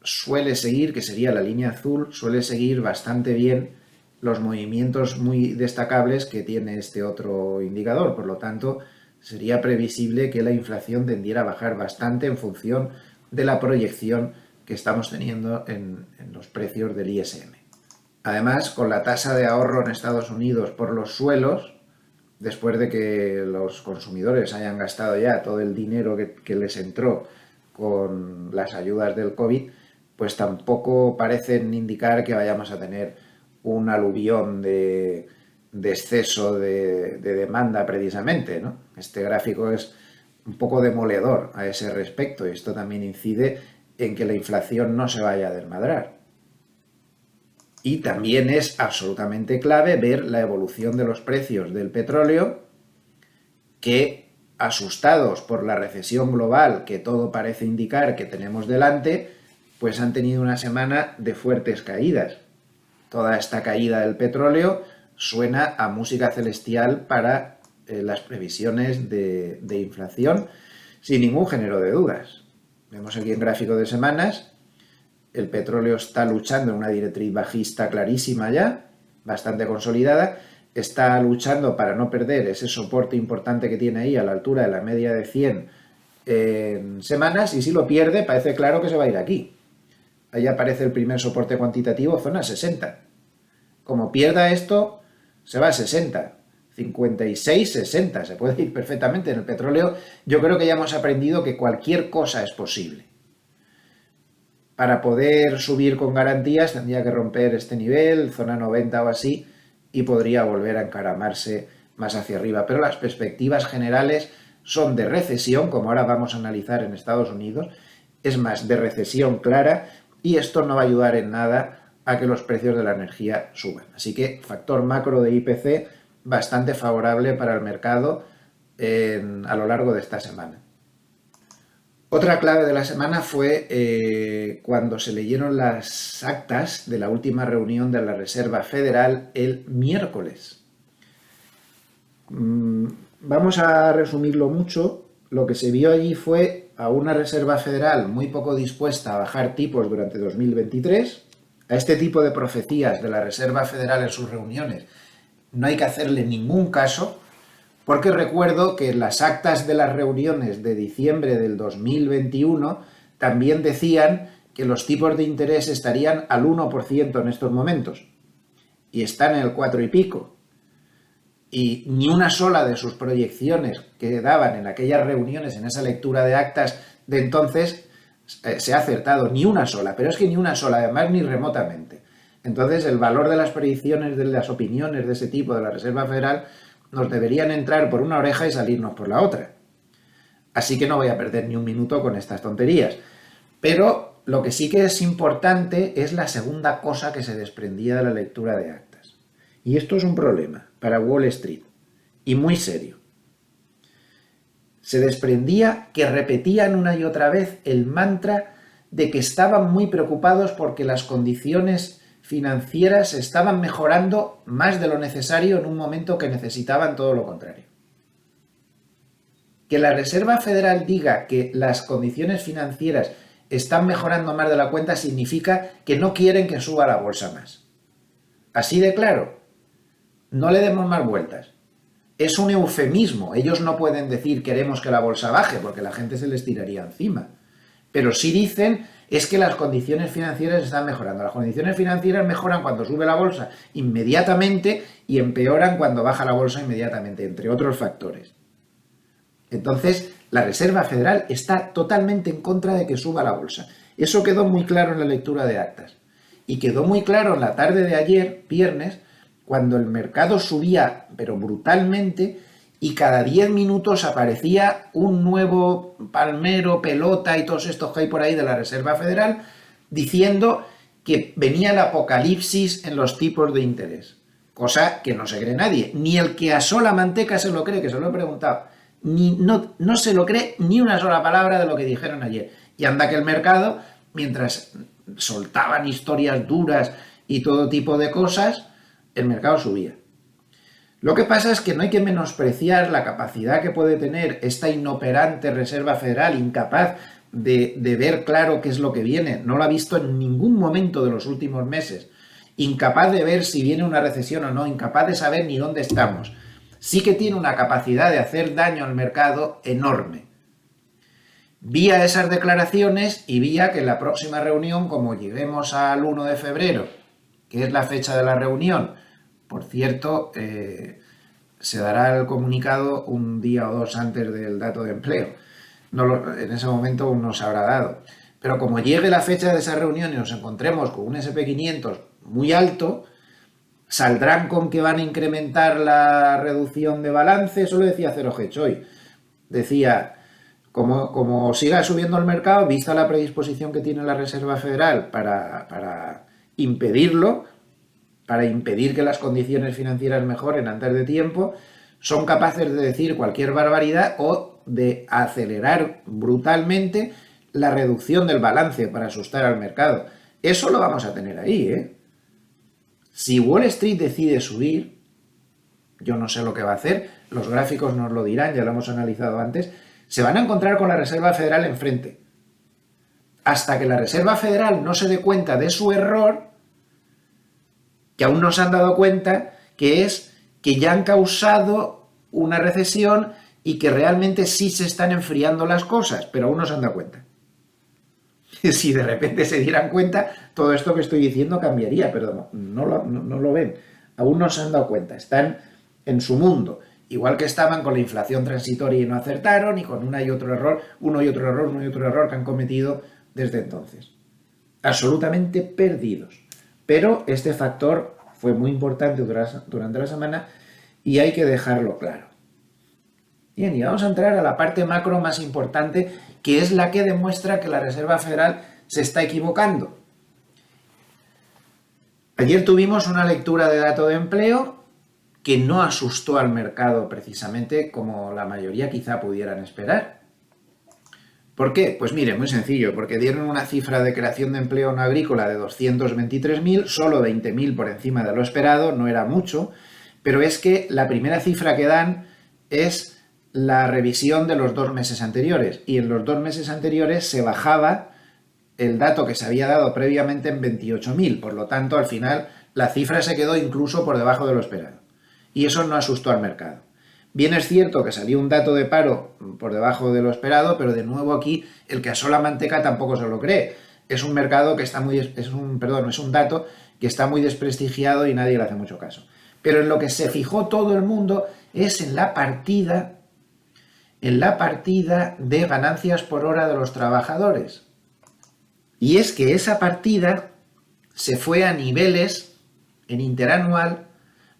S1: suele seguir, que sería la línea azul, suele seguir bastante bien los movimientos muy destacables que tiene este otro indicador. Por lo tanto, sería previsible que la inflación tendiera a bajar bastante en función de la proyección que estamos teniendo en los precios del ISM. Además, con la tasa de ahorro en Estados Unidos por los suelos, después de que los consumidores hayan gastado ya todo el dinero que les entró con las ayudas del COVID, pues tampoco parecen indicar que vayamos a tener un aluvión de exceso de demanda precisamente, ¿no? Este gráfico es un poco demoledor a ese respecto y esto también incide en que la inflación no se vaya a desmadrar. Y también es absolutamente clave ver la evolución de los precios del petróleo que, asustados por la recesión global que todo parece indicar que tenemos delante, pues han tenido una semana de fuertes caídas. Toda esta caída del petróleo suena a música celestial para las previsiones de inflación, sin ningún género de dudas. Vemos aquí en gráfico de semanas, el petróleo está luchando en una directriz bajista clarísima ya, bastante consolidada, está luchando para no perder ese soporte importante que tiene ahí a la altura de la media de 100 en semanas, y si lo pierde parece claro que se va a ir aquí. Ahí aparece el primer soporte cuantitativo, zona 60. Como pierda esto, se va a 60, 56, 60, se puede ir perfectamente. En el petróleo yo creo que ya hemos aprendido que cualquier cosa es posible. Para poder subir con garantías tendría que romper este nivel, zona 90 o así, y podría volver a encaramarse más hacia arriba. Pero las perspectivas generales son de recesión, como ahora vamos a analizar en Estados Unidos, es más, de recesión clara, y esto no va a ayudar en nada a que los precios de la energía suban. Así que factor macro de IPC bastante favorable para el mercado a lo largo de esta semana. Otra clave de la semana fue cuando se leyeron las actas de la última reunión de la Reserva Federal el miércoles. Vamos a resumirlo mucho. Lo que se vio allí fue a una Reserva Federal muy poco dispuesta a bajar tipos durante 2023. A este tipo de profecías de la Reserva Federal en sus reuniones no hay que hacerle ningún caso, porque recuerdo que en las actas de las reuniones de diciembre del 2021 también decían que los tipos de interés estarían al 1% en estos momentos, y están en el 4 y pico. Y ni una sola de sus proyecciones que daban en aquellas reuniones, en esa lectura de actas de entonces, se ha acertado, ni una sola, pero es que ni una sola, además ni remotamente. Entonces el valor de las predicciones, de las opiniones de ese tipo de la Reserva Federal, nos deberían entrar por una oreja y salirnos por la otra. Así que no voy a perder ni un minuto con estas tonterías. Pero lo que sí que es importante es la segunda cosa que se desprendía de la lectura de actas. Y esto es un problema para Wall Street, y muy serio. Se desprendía que repetían una y otra vez el mantra de que estaban muy preocupados porque las condiciones financieras estaban mejorando más de lo necesario en un momento que necesitaban todo lo contrario. Que la Reserva Federal diga que las condiciones financieras están mejorando más de la cuenta significa que no quieren que suba la bolsa más. Así de claro. No le demos más vueltas. Es un eufemismo. Ellos no pueden decir queremos que la bolsa baje porque la gente se les tiraría encima. Pero sí dicen es que las condiciones financieras están mejorando. Las condiciones financieras mejoran cuando sube la bolsa inmediatamente y empeoran cuando baja la bolsa inmediatamente, entre otros factores. Entonces, la Reserva Federal está totalmente en contra de que suba la bolsa. Eso quedó muy claro en la lectura de actas. Y quedó muy claro en la tarde de ayer, viernes, cuando el mercado subía, pero brutalmente, y cada 10 minutos aparecía un nuevo palmero, pelota y todos estos que hay por ahí de la Reserva Federal, diciendo que venía el apocalipsis en los tipos de interés. Cosa que no se cree nadie. Ni el que asó la manteca se lo cree, que se lo he preguntado. No se lo cree ni una sola palabra de lo que dijeron ayer. Y anda que el mercado, mientras soltaban historias duras y todo tipo de cosas, el mercado subía. Lo que pasa es que no hay que menospreciar la capacidad que puede tener esta inoperante Reserva Federal, incapaz de ver claro qué es lo que viene. No lo ha visto en ningún momento de los últimos meses. Incapaz de ver si viene una recesión o no, incapaz de saber ni dónde estamos. Sí que tiene una capacidad de hacer daño al mercado enorme. Vía esas declaraciones y vía que en la próxima reunión, como lleguemos al 1 de febrero, que es la fecha de la reunión, por cierto, se dará el comunicado un día o dos antes del dato de empleo. En ese momento aún no se habrá dado. Pero como llegue la fecha de esa reunión y nos encontremos con un SP500 muy alto, saldrán con que van a incrementar la reducción de balance. Eso lo decía Zero Hedge hoy. Decía, como siga subiendo el mercado, vista la predisposición que tiene la Reserva Federal para impedirlo, para impedir que las condiciones financieras mejoren antes de tiempo, son capaces de decir cualquier barbaridad o de acelerar brutalmente la reducción del balance para asustar al mercado. Eso lo vamos a tener ahí, ¿eh? Si Wall Street decide subir, yo no sé lo que va a hacer, los gráficos nos lo dirán, ya lo hemos analizado antes, se van a encontrar con la Reserva Federal enfrente. Hasta que la Reserva Federal no se dé cuenta de su error, que aún no se han dado cuenta, que es que ya han causado una recesión y que realmente sí se están enfriando las cosas, pero aún no se han dado cuenta. Si de repente se dieran cuenta, todo esto que estoy diciendo cambiaría, pero no lo ven. Aún no se han dado cuenta, están en su mundo. Igual que estaban con la inflación transitoria y no acertaron, y con uno y otro error que han cometido desde entonces. Absolutamente perdidos. Pero este factor fue muy importante durante la semana y hay que dejarlo claro. Bien, y vamos a entrar a la parte macro más importante, que es la que demuestra que la Reserva Federal se está equivocando. Ayer tuvimos una lectura de dato de empleo que no asustó al mercado precisamente como la mayoría quizá pudieran esperar. ¿Por qué? Pues mire, muy sencillo, porque dieron una cifra de creación de empleo no agrícola de 223.000, solo 20.000 por encima de lo esperado, no era mucho, pero es que la primera cifra que dan es la revisión de los 2 meses anteriores, y en los 2 meses anteriores se bajaba el dato que se había dado previamente en 28.000, por lo tanto al final la cifra se quedó incluso por debajo de lo esperado, y eso no asustó al mercado. Bien es cierto que salió un dato de paro por debajo de lo esperado, pero de nuevo aquí el que asola manteca tampoco se lo cree. Es un mercado que está muy, es un dato que está muy desprestigiado y nadie le hace mucho caso. Pero en lo que se fijó todo el mundo es en la partida de ganancias por hora de los trabajadores. Y es que esa partida se fue a niveles en interanual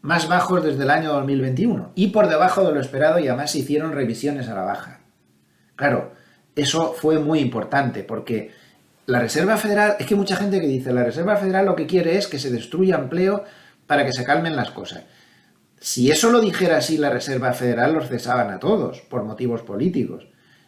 S1: más bajos desde el año 2021 y por debajo de lo esperado, y además se hicieron revisiones a la baja. Claro, eso fue muy importante porque la Reserva Federal, es que hay mucha gente que dice, la Reserva Federal lo que quiere es que se destruya empleo para que se calmen las cosas. Si eso lo dijera así la Reserva Federal, los cesaban a todos por motivos políticos.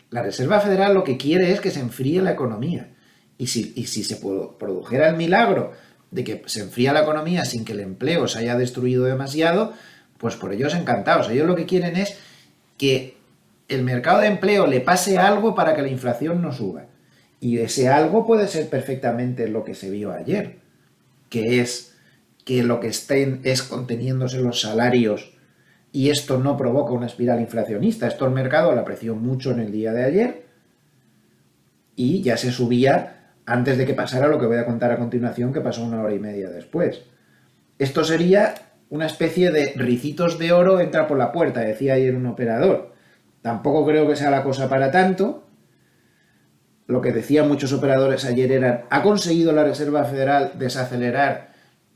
S1: La Reserva Federal lo que quiere es que se enfríe la economía. Y si se produjera el milagro de que se enfría la economía sin que el empleo se haya destruido demasiado, pues por ellos encantados. Ellos lo que quieren es que el mercado de empleo le pase algo para que la inflación no suba. Y ese algo puede ser perfectamente lo que se vio ayer, que es que lo que estén es conteniéndose los salarios y esto no provoca una espiral inflacionista. Esto el mercado lo apreció mucho en el día de ayer y ya se subía antes de que pasara lo que voy a contar a continuación, que pasó 1 hora y media después. Esto sería una especie de ricitos de oro entra por la puerta, decía ayer un operador. Tampoco creo que sea la cosa para tanto. Lo que decían muchos operadores ayer era, ¿ha conseguido la Reserva Federal desacelerar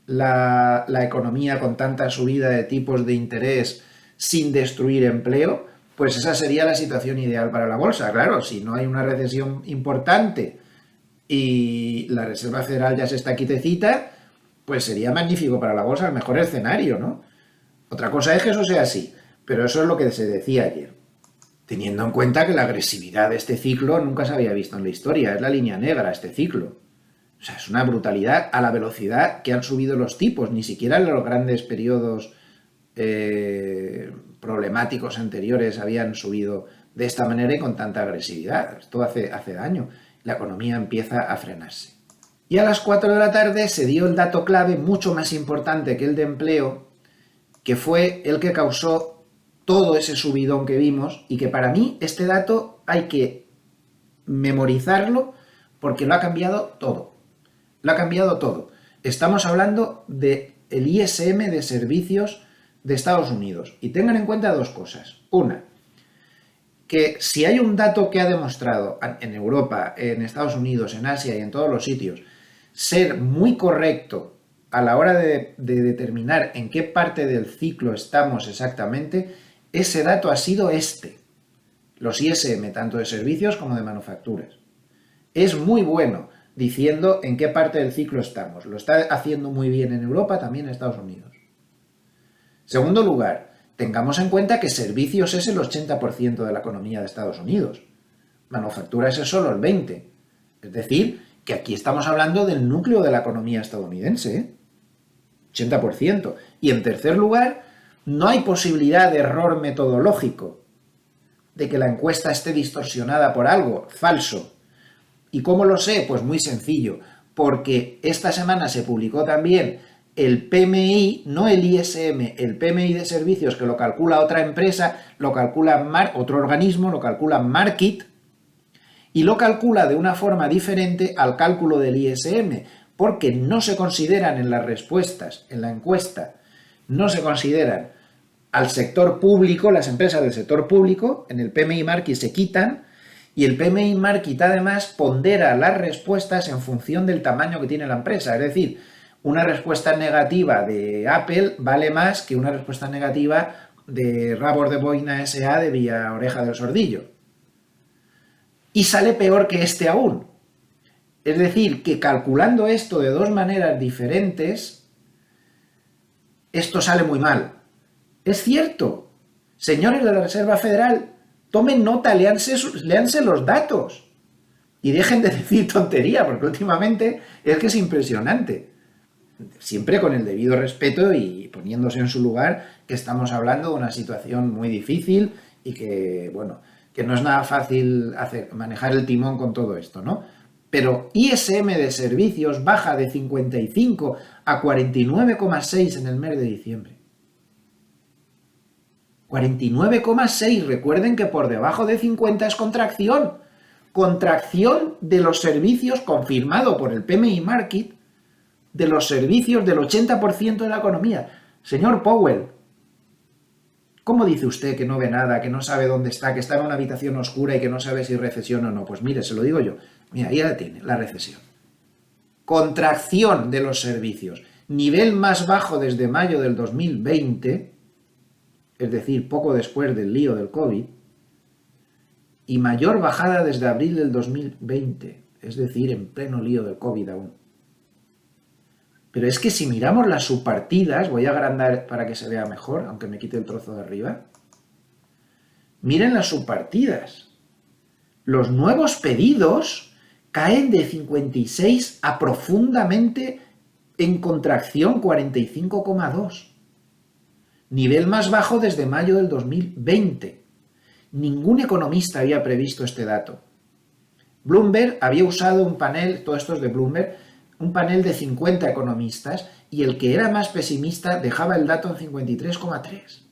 S1: la economía con tanta subida de tipos de interés sin destruir empleo? Pues esa sería la situación ideal para la bolsa. Claro, si no hay una recesión importante y la Reserva Federal ya se está quietecita, pues sería magnífico para la bolsa, el mejor escenario, ¿no? Otra cosa es que eso sea así, pero eso es lo que se decía ayer. Teniendo en cuenta que la agresividad de este ciclo nunca se había visto en la historia, es la línea negra este ciclo. O sea, es una brutalidad a la velocidad que han subido los tipos, ni siquiera en los grandes periodos problemáticos anteriores habían subido de esta manera y con tanta agresividad. Esto hace daño. La economía empieza a frenarse. Y a las 4 de la tarde se dio el dato clave mucho más importante que el de empleo, que fue el que causó todo ese subidón que vimos y que para mí este dato hay que memorizarlo porque lo ha cambiado todo. Lo ha cambiado todo. Estamos hablando del ISM de servicios de Estados Unidos. Y tengan en cuenta dos cosas. Una, que si hay un dato que ha demostrado en Europa, en Estados Unidos, en Asia y en todos los sitios, ser muy correcto a la hora de determinar en qué parte del ciclo estamos exactamente, ese dato ha sido este. Los ISM, tanto de servicios como de manufacturas. Es muy bueno diciendo en qué parte del ciclo estamos. Lo está haciendo muy bien en Europa, también en Estados Unidos. Segundo lugar, tengamos en cuenta que servicios es el 80% de la economía de Estados Unidos. Manufacturas es solo el 20%. Es decir, que aquí estamos hablando del núcleo de la economía estadounidense, ¿eh? 80%. Y en tercer lugar, no hay posibilidad de error metodológico, de que la encuesta esté distorsionada por algo falso. ¿Y cómo lo sé? Pues muy sencillo, porque esta semana se publicó también el PMI, no el ISM, el PMI de servicios que lo calcula otra empresa, lo calcula otro organismo, lo calcula Markit y lo calcula de una forma diferente al cálculo del ISM, porque no se consideran en las respuestas, en la encuesta, no se consideran al sector público, las empresas del sector público, en el PMI Markit se quitan, y el PMI Markit además pondera las respuestas en función del tamaño que tiene la empresa, es decir, una respuesta negativa de Apple vale más que una respuesta negativa de Rabos de Boina S.A. de Villa Oreja del Sordillo. Y sale peor que este aún. Es decir, que calculando esto de dos maneras diferentes, esto sale muy mal. Es cierto. Señores de la Reserva Federal, tomen nota, léanse los datos. Y dejen de decir tontería, porque últimamente es que es impresionante. Siempre con el debido respeto y poniéndose en su lugar, que estamos hablando de una situación muy difícil y que, bueno, que no es nada fácil manejar el timón con todo esto, ¿no? Pero ISM de servicios baja de 55 a 49,6 en el mes de diciembre. 49,6. Recuerden que por debajo de 50 es contracción. Contracción de los servicios, confirmado por el PMI Market, de los servicios del 80% de la economía. Señor Powell, ¿cómo dice usted que no ve nada, que no sabe dónde está, que está en una habitación oscura y que no sabe si recesión o no? Pues mire, se lo digo yo. Mira, ahí la tiene, la recesión. Contracción de los servicios. Nivel más bajo desde mayo del 2020, es decir, poco después del lío del COVID, y mayor bajada desde abril del 2020, es decir, en pleno lío del COVID aún. Pero es que si miramos las subpartidas, voy a agrandar para que se vea mejor, aunque me quite el trozo de arriba. Miren las subpartidas. Los nuevos pedidos caen de 56 a profundamente en contracción 45,2. Nivel más bajo desde mayo del 2020. Ningún economista había previsto este dato. Bloomberg había usado un panel, todo esto es de Bloomberg, un panel de 50 economistas, y el que era más pesimista dejaba el dato en 53,3.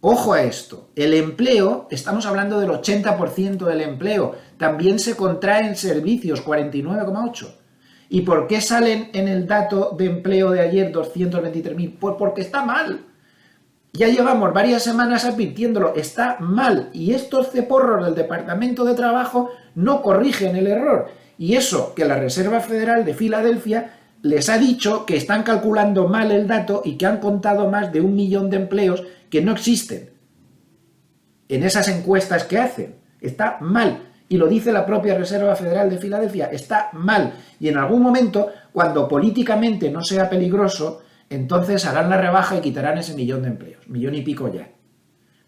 S1: Ojo a esto, el empleo, estamos hablando del 80% del empleo, también se contrae en servicios, 49,8. ¿Y por qué salen en el dato de empleo de ayer 223.000? Pues porque está mal. Ya llevamos varias semanas advirtiéndolo, está mal, y estos ceporros del Departamento de Trabajo no corrigen el error. Y eso que la Reserva Federal de Filadelfia les ha dicho que están calculando mal el dato y que han contado más de 1 millón de empleos que no existen en esas encuestas que hacen. Está mal. Y lo dice la propia Reserva Federal de Filadelfia. Está mal. Y en algún momento, cuando políticamente no sea peligroso, entonces harán la rebaja y quitarán ese 1 millón de empleos. 1 millón y pico ya.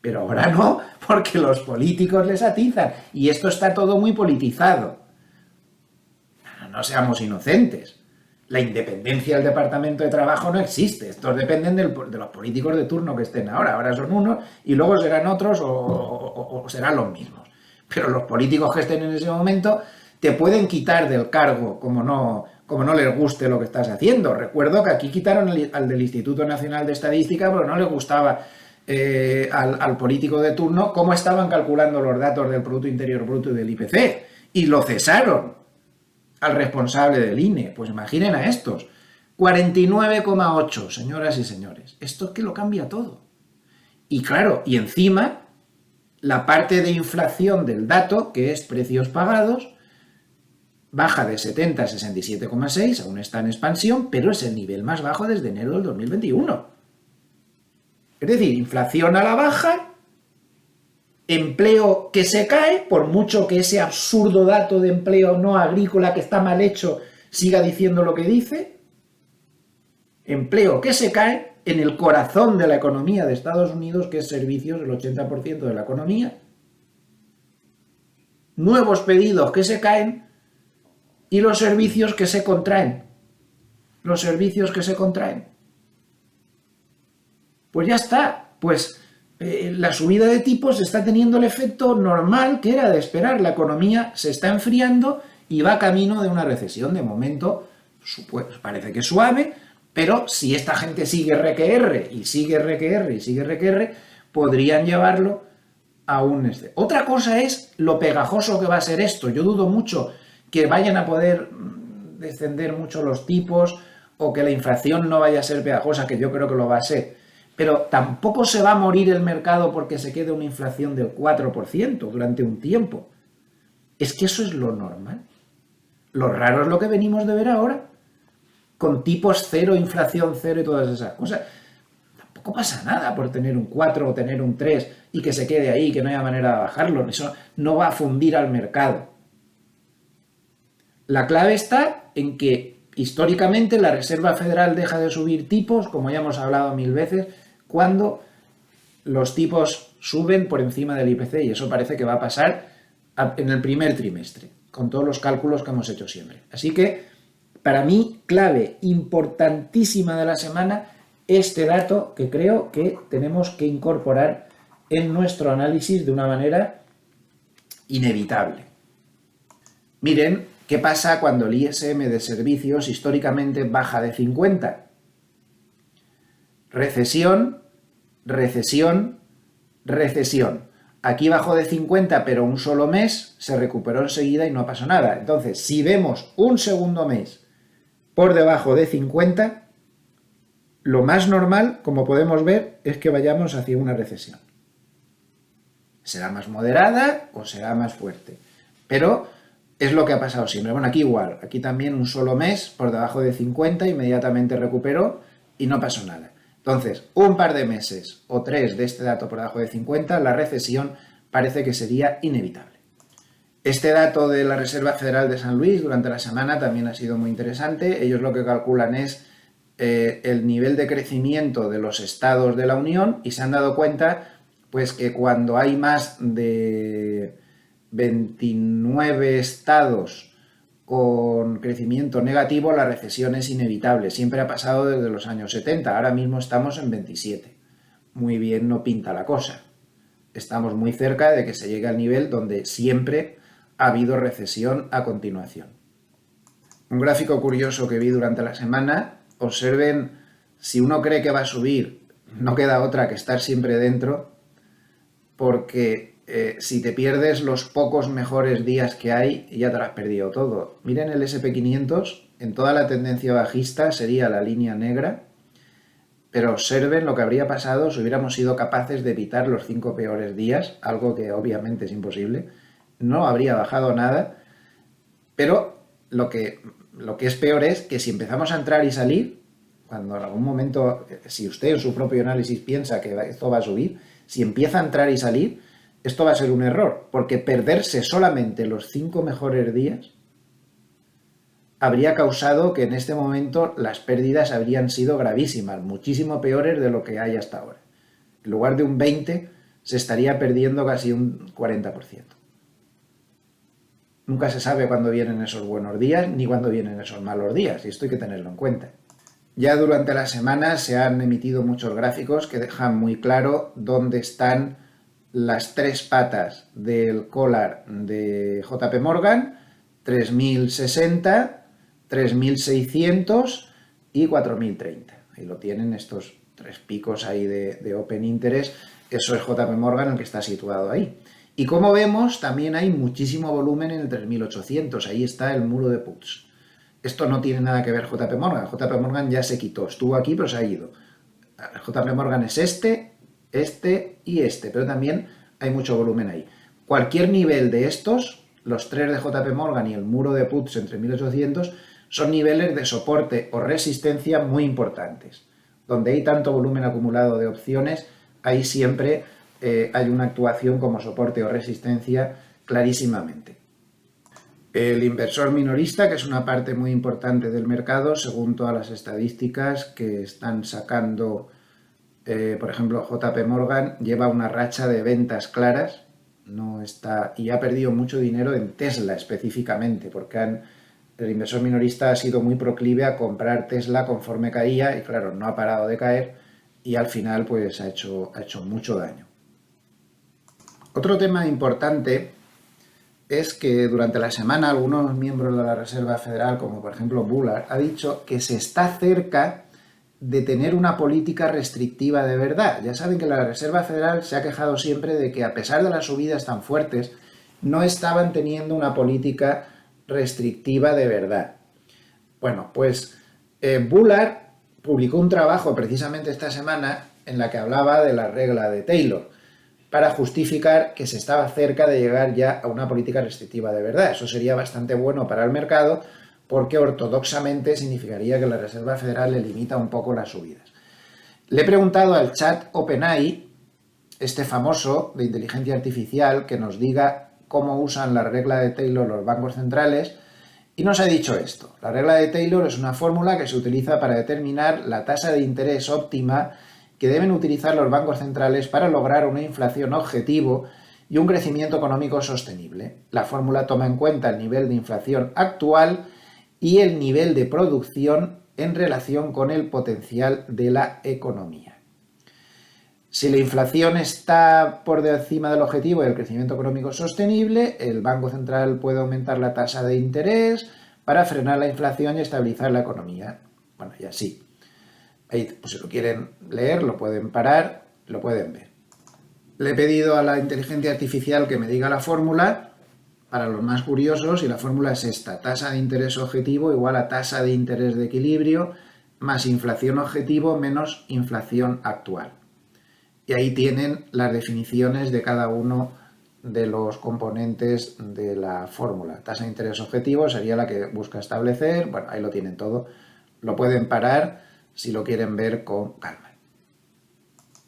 S1: Pero ahora no, porque los políticos les atizan. Y esto está todo muy politizado. No seamos inocentes. La independencia del Departamento de Trabajo no existe. Estos dependen de los políticos de turno que estén ahora. Ahora son unos y luego serán otros o serán los mismos. Pero los políticos que estén en ese momento te pueden quitar del cargo como no les guste lo que estás haciendo. Recuerdo que aquí quitaron al del Instituto Nacional de Estadística porque no les gustaba al político de turno cómo estaban calculando los datos del Producto Interior Bruto y del IPC. Y lo cesaron al responsable del INE. Pues imaginen a estos. 49,8, señoras y señores. Esto es que lo cambia todo. Y claro, y encima, la parte de inflación del dato, que es precios pagados, baja de 70 a 67,6, aún está en expansión, pero es el nivel más bajo desde enero del 2021. Es decir, inflación a la baja, empleo que se cae, por mucho que ese absurdo dato de empleo no agrícola que está mal hecho siga diciendo lo que dice. Empleo que se cae en el corazón de la economía de Estados Unidos, que es servicios, el 80% de la economía. Nuevos pedidos que se caen y los servicios que se contraen. Los servicios que se contraen. Pues ya está, pues la subida de tipos está teniendo el efecto normal que era de esperar. La economía se está enfriando y va camino de una recesión. De momento, pues parece que es suave, pero si esta gente sigue RQR y sigue RQR y sigue RQR, podrían llevarlo a un... Otra cosa es lo pegajoso que va a ser esto. Yo dudo mucho que vayan a poder descender mucho los tipos o que la inflación no vaya a ser pegajosa, que yo creo que lo va a ser. Pero tampoco se va a morir el mercado porque se quede una inflación del 4% durante un tiempo. Es que eso es lo normal. Lo raro es lo que venimos de ver ahora. Con tipos cero, inflación cero y todas esas cosas. Tampoco pasa nada por tener un 4 o tener un 3 y que se quede ahí, que no haya manera de bajarlo. Eso no va a fundir al mercado. La clave está en que históricamente la Reserva Federal deja de subir tipos, como ya hemos hablado 1000 veces, cuando los tipos suben por encima del IPC, y eso parece que va a pasar en el primer trimestre, con todos los cálculos que hemos hecho siempre. Así que, para mí, clave importantísima de la semana, este dato que creo que tenemos que incorporar en nuestro análisis de una manera inevitable. Miren qué pasa cuando el ISM de servicios históricamente baja de 50. Recesión, recesión, recesión. Aquí bajó de 50, pero un solo mes, se recuperó enseguida y no pasó nada. Entonces, si vemos un segundo mes por debajo de 50, lo más normal, como podemos ver, es que vayamos hacia una recesión. Será más moderada o será más fuerte. Pero es lo que ha pasado siempre. Bueno, aquí igual. Aquí también un solo mes por debajo de 50, inmediatamente recuperó y no pasó nada. Entonces, un par de meses o 3 de este dato por debajo de 50, la recesión parece que sería inevitable. Este dato de la Reserva Federal de San Luis durante la semana también ha sido muy interesante. Ellos lo que calculan es el nivel de crecimiento de los estados de la Unión y se han dado cuenta pues que cuando hay más de 29 estados con crecimiento negativo, la recesión es inevitable. Siempre ha pasado desde los años 70, ahora mismo estamos en 27. Muy bien no pinta la cosa. Estamos muy cerca de que se llegue al nivel donde siempre ha habido recesión a continuación. Un gráfico curioso que vi durante la semana. Observen, si uno cree que va a subir, no queda otra que estar siempre dentro, porque si te pierdes los pocos mejores días que hay, ya te lo has perdido todo. Miren el SP500, en toda la tendencia bajista sería la línea negra, pero observen lo que habría pasado si hubiéramos sido capaces de evitar los 5 peores días, algo que obviamente es imposible. No habría bajado nada, pero lo que es peor es que si empezamos a entrar y salir, cuando en algún momento, si usted en su propio análisis piensa que esto va a subir, si empieza a entrar y salir, esto va a ser un error, porque perderse solamente los 5 mejores días habría causado que en este momento las pérdidas habrían sido gravísimas, muchísimo peores de lo que hay hasta ahora. En lugar de un 20, se estaría perdiendo casi un 40%. Nunca se sabe cuándo vienen esos buenos días ni cuándo vienen esos malos días, y esto hay que tenerlo en cuenta. Ya durante la semana se han emitido muchos gráficos que dejan muy claro dónde están las 3 patas del collar de JP Morgan: 3060, 3600 y 4030. Ahí lo tienen, estos 3 picos ahí de Open Interest. Eso es JP Morgan el que está situado ahí. Y como vemos, también hay muchísimo volumen en el 3800. Ahí está el muro de puts. Esto no tiene nada que ver JP Morgan. JP Morgan ya se quitó. Estuvo aquí, pero se ha ido. JP Morgan es este y este. Pero también hay mucho volumen ahí. Cualquier nivel de estos, los 3 de JP Morgan y el muro de puts en 3800, son niveles de soporte o resistencia muy importantes. Donde hay tanto volumen acumulado de opciones, ahí siempre hay una actuación como soporte o resistencia clarísimamente. El inversor minorista, que es una parte muy importante del mercado, según todas las estadísticas que están sacando, por ejemplo, JP Morgan, lleva una racha de ventas claras, y ha perdido mucho dinero en Tesla específicamente, porque el inversor minorista ha sido muy proclive a comprar Tesla conforme caía y claro, no ha parado de caer y al final pues ha hecho mucho daño. Otro tema importante es que durante la semana algunos miembros de la Reserva Federal, como por ejemplo Bullard, ha dicho que se está cerca de tener una política restrictiva de verdad. Ya saben que la Reserva Federal se ha quejado siempre de que a pesar de las subidas tan fuertes, no estaban teniendo una política restrictiva de verdad. Bueno, pues Bullard publicó un trabajo precisamente esta semana en la que hablaba de la regla de Taylor, para justificar que se estaba cerca de llegar ya a una política restrictiva de verdad. Eso sería bastante bueno para el mercado porque ortodoxamente significaría que la Reserva Federal le limita un poco las subidas. Le he preguntado al chat OpenAI, este famoso de inteligencia artificial, que nos diga cómo usan la regla de Taylor los bancos centrales y nos ha dicho esto. La regla de Taylor es una fórmula que se utiliza para determinar la tasa de interés óptima que deben utilizar los bancos centrales para lograr una inflación objetivo y un crecimiento económico sostenible. La fórmula toma en cuenta el nivel de inflación actual y el nivel de producción en relación con el potencial de la economía. Si la inflación está por encima del objetivo y el crecimiento económico sostenible, el Banco Central puede aumentar la tasa de interés para frenar la inflación y estabilizar la economía. Bueno, y así. Ahí, pues, si lo quieren leer, lo pueden parar. lo pueden ver. Le he pedido a la inteligencia artificial que me diga la fórmula para los más curiosos y la fórmula es esta: tasa de interés objetivo igual a tasa de interés de equilibrio más inflación objetivo menos inflación actual. Y ahí tienen las definiciones de cada uno de los componentes de la fórmula. Tasa de interés objetivo sería la que busca establecer. Bueno, ahí lo tienen todo. Lo pueden parar si lo quieren ver con calma.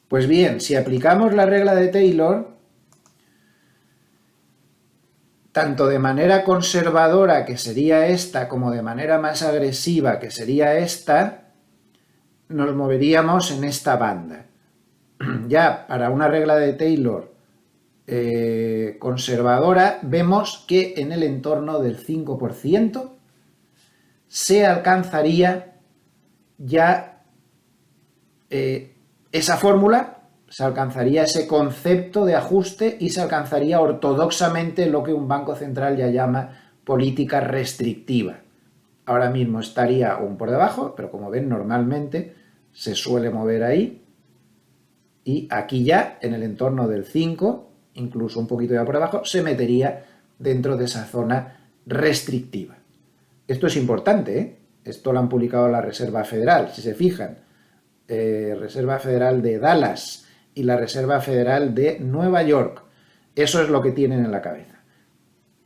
S1: Pues bien, si aplicamos la regla de Taylor, tanto de manera conservadora, que sería esta, como de manera más agresiva, que sería esta, nos moveríamos en esta banda. Ya para una regla de Taylor conservadora, vemos que en el entorno del 5% se alcanzaría ya esa fórmula, se alcanzaría ese concepto de ajuste y se alcanzaría ortodoxamente lo que un banco central ya llama política restrictiva. Ahora mismo estaría aún por debajo, pero como ven, normalmente se suele mover ahí. Y aquí ya, en el entorno del 5, incluso un poquito ya por debajo, se metería dentro de esa zona restrictiva. Esto es importante, ¿eh? Esto lo han publicado la Reserva Federal. Si se fijan, Reserva Federal de Dallas y la Reserva Federal de Nueva York. Eso es lo que tienen en la cabeza.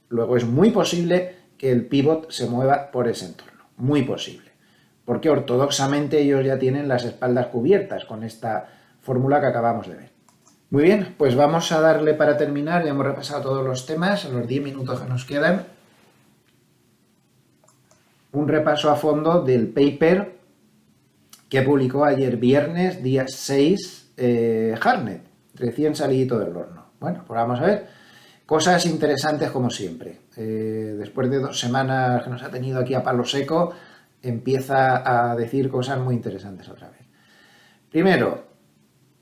S1: Luego es muy posible que el pivot se mueva por ese entorno. Muy posible. Porque ortodoxamente ellos ya tienen las espaldas cubiertas con esta fórmula que acabamos de ver. Muy bien, pues vamos a darle para terminar. Ya hemos repasado todos los temas en los 10 minutos que nos quedan. Un repaso a fondo del paper que publicó ayer viernes, día 6, Hartnett, recién salidito del horno. Bueno, pues vamos a ver. Cosas interesantes como siempre. Después de 2 semanas que nos ha tenido aquí a palo seco, empieza a decir cosas muy interesantes otra vez. Primero,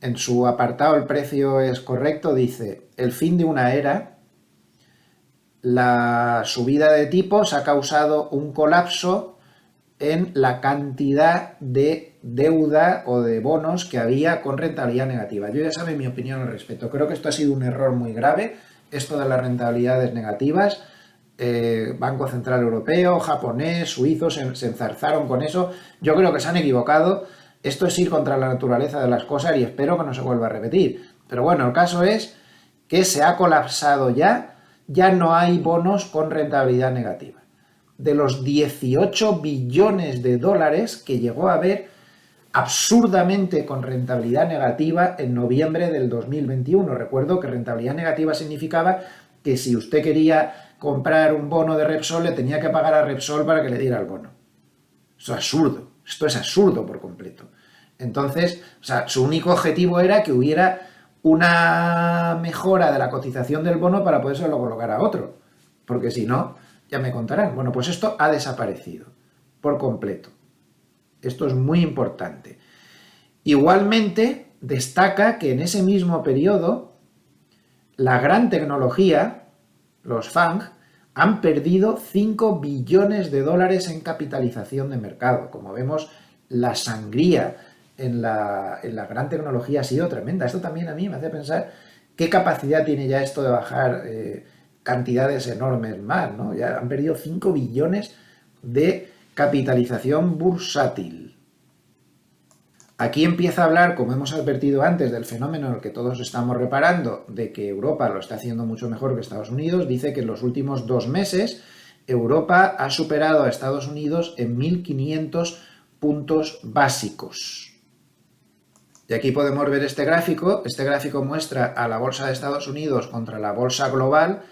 S1: en su apartado el precio es correcto, dice: el fin de una era. La subida de tipos ha causado un colapso en la cantidad de deuda o de bonos que había con rentabilidad negativa. Yo ya saben mi opinión al respecto. Creo que esto ha sido un error muy grave, esto de las rentabilidades negativas. Banco Central Europeo, japonés, suizo se enzarzaron con eso. Yo creo que se han equivocado. Esto es ir contra la naturaleza de las cosas y espero que no se vuelva a repetir. Pero bueno, el caso es que se ha colapsado ya no hay bonos con rentabilidad negativa. De los 18 billones de dólares que llegó a haber absurdamente con rentabilidad negativa en noviembre del 2021. Recuerdo que rentabilidad negativa significaba que si usted quería comprar un bono de Repsol, le tenía que pagar a Repsol para que le diera el bono. Eso es absurdo. Esto es absurdo por completo. Entonces, su único objetivo era que hubiera una mejora de la cotización del bono para podérselo colocar a otro. Porque si no, ya me contarán. Bueno, pues esto ha desaparecido por completo. Esto es muy importante. Igualmente, destaca que en ese mismo periodo, la gran tecnología, los FANG, han perdido 5 billones de dólares en capitalización de mercado. Como vemos, la sangría en la gran tecnología ha sido tremenda. Esto también a mí me hace pensar qué capacidad tiene ya esto de bajar cantidades enormes más, ¿no? Ya han perdido 5 billones de capitalización bursátil. Aquí empieza a hablar, como hemos advertido antes, del fenómeno en el que todos estamos reparando, de que Europa lo está haciendo mucho mejor que Estados Unidos. Dice que en los últimos 2 meses Europa ha superado a Estados Unidos en 1.500 puntos básicos. Y aquí podemos ver este gráfico. Este gráfico muestra a la bolsa de Estados Unidos contra la bolsa global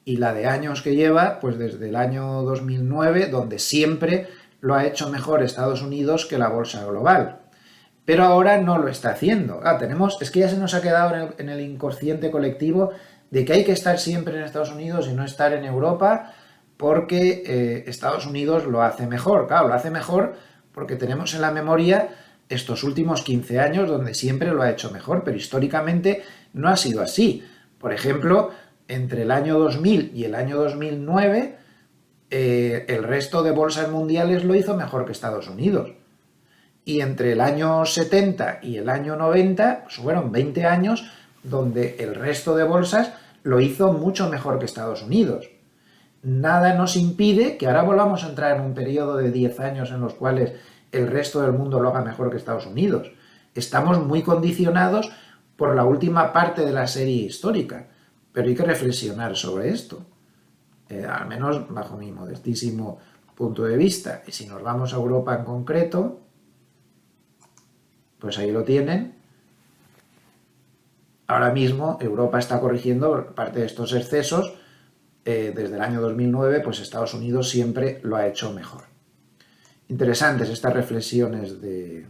S1: y la de años que lleva, pues desde el año 2009, donde siempre lo ha hecho mejor Estados Unidos que la bolsa global. Pero ahora no lo está haciendo. Es que ya se nos ha quedado en el inconsciente colectivo de que hay que estar siempre en Estados Unidos y no estar en Europa porque Estados Unidos lo hace mejor. Claro, lo hace mejor porque tenemos en la memoria estos últimos 15 años donde siempre lo ha hecho mejor, pero históricamente no ha sido así. Por ejemplo, entre el año 2000 y el año 2009, el resto de bolsas mundiales lo hizo mejor que Estados Unidos. Y entre el año 70 y el año 90 pues fueron 20 años donde el resto de bolsas lo hizo mucho mejor que Estados Unidos. Nada nos impide que ahora volvamos a entrar en un periodo de 10 años en los cuales el resto del mundo lo haga mejor que Estados Unidos. Estamos muy condicionados por la última parte de la serie histórica, pero hay que reflexionar sobre esto, al menos bajo mi modestísimo punto de vista. Y si nos vamos a Europa en concreto, pues ahí lo tienen. Ahora mismo Europa está corrigiendo parte de estos excesos. Desde el año 2009, pues Estados Unidos siempre lo ha hecho mejor. Interesantes estas reflexiones de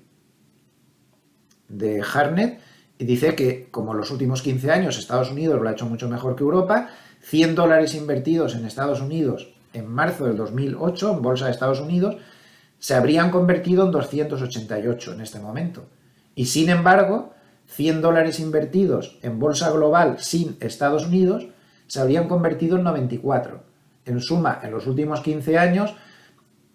S1: Hartnett, y dice que como en los últimos 15 años Estados Unidos lo ha hecho mucho mejor que Europa, $100 invertidos en Estados Unidos en marzo del 2008 en bolsa de Estados Unidos se habrían convertido en 288 en este momento. Y sin embargo, $100 invertidos en bolsa global sin Estados Unidos se habrían convertido en 94. En suma, en los últimos 15 años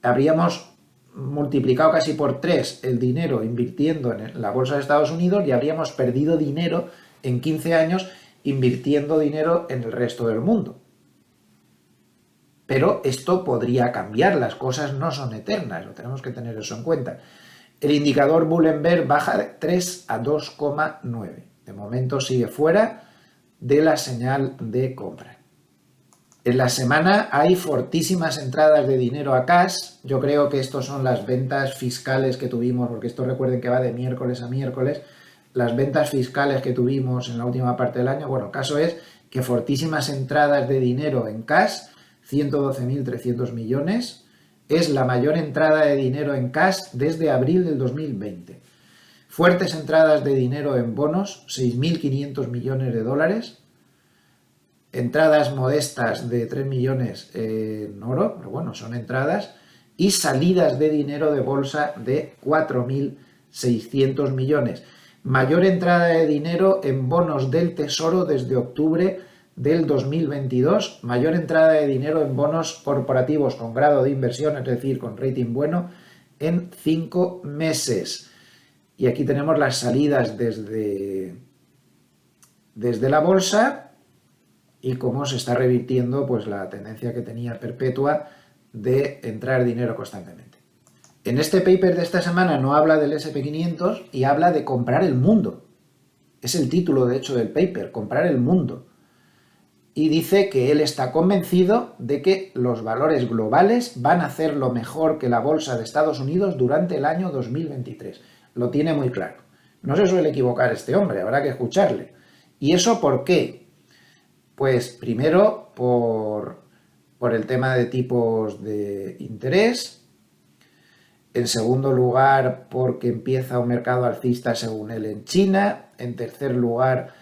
S1: habríamos multiplicado casi por 3 el dinero invirtiendo en la bolsa de Estados Unidos y habríamos perdido dinero en 15 años invirtiendo dinero en el resto del mundo. Pero esto podría cambiar, las cosas no son eternas, lo tenemos que tener eso en cuenta. El indicador Bull and Bear baja de 3 a 2,9. De momento sigue fuera de la señal de compra. En la semana hay fortísimas entradas de dinero a cash. Yo creo que estos son las ventas fiscales que tuvimos, porque esto recuerden que va de miércoles a miércoles. Las ventas fiscales que tuvimos en la última parte del año, bueno, el caso es que fortísimas entradas de dinero en cash, 112.300 millones, es la mayor entrada de dinero en cash desde abril del 2020. Fuertes entradas de dinero en bonos, 6.500 millones de dólares. Entradas modestas de 3 millones en oro, pero bueno, son entradas. Y salidas de dinero de bolsa de 4.600 millones. Mayor entrada de dinero en bonos del Tesoro desde octubre del 2022. Mayor entrada de dinero en bonos corporativos con grado de inversión, es decir, con rating bueno, en 5 meses. Y aquí tenemos las salidas desde la bolsa y cómo se está revirtiendo pues la tendencia que tenía perpetua de entrar dinero constantemente. En este paper de esta semana no habla del SP500 y habla de comprar el mundo. Es el título, de hecho, del paper, comprar el mundo. Y dice que él está convencido de que los valores globales van a hacerlo mejor que la bolsa de Estados Unidos durante el año 2023. Lo tiene muy claro. No se suele equivocar este hombre, habrá que escucharle. ¿Y eso por qué? Pues primero por el tema de tipos de interés. En segundo lugar, porque empieza un mercado alcista según él en China. En tercer lugar,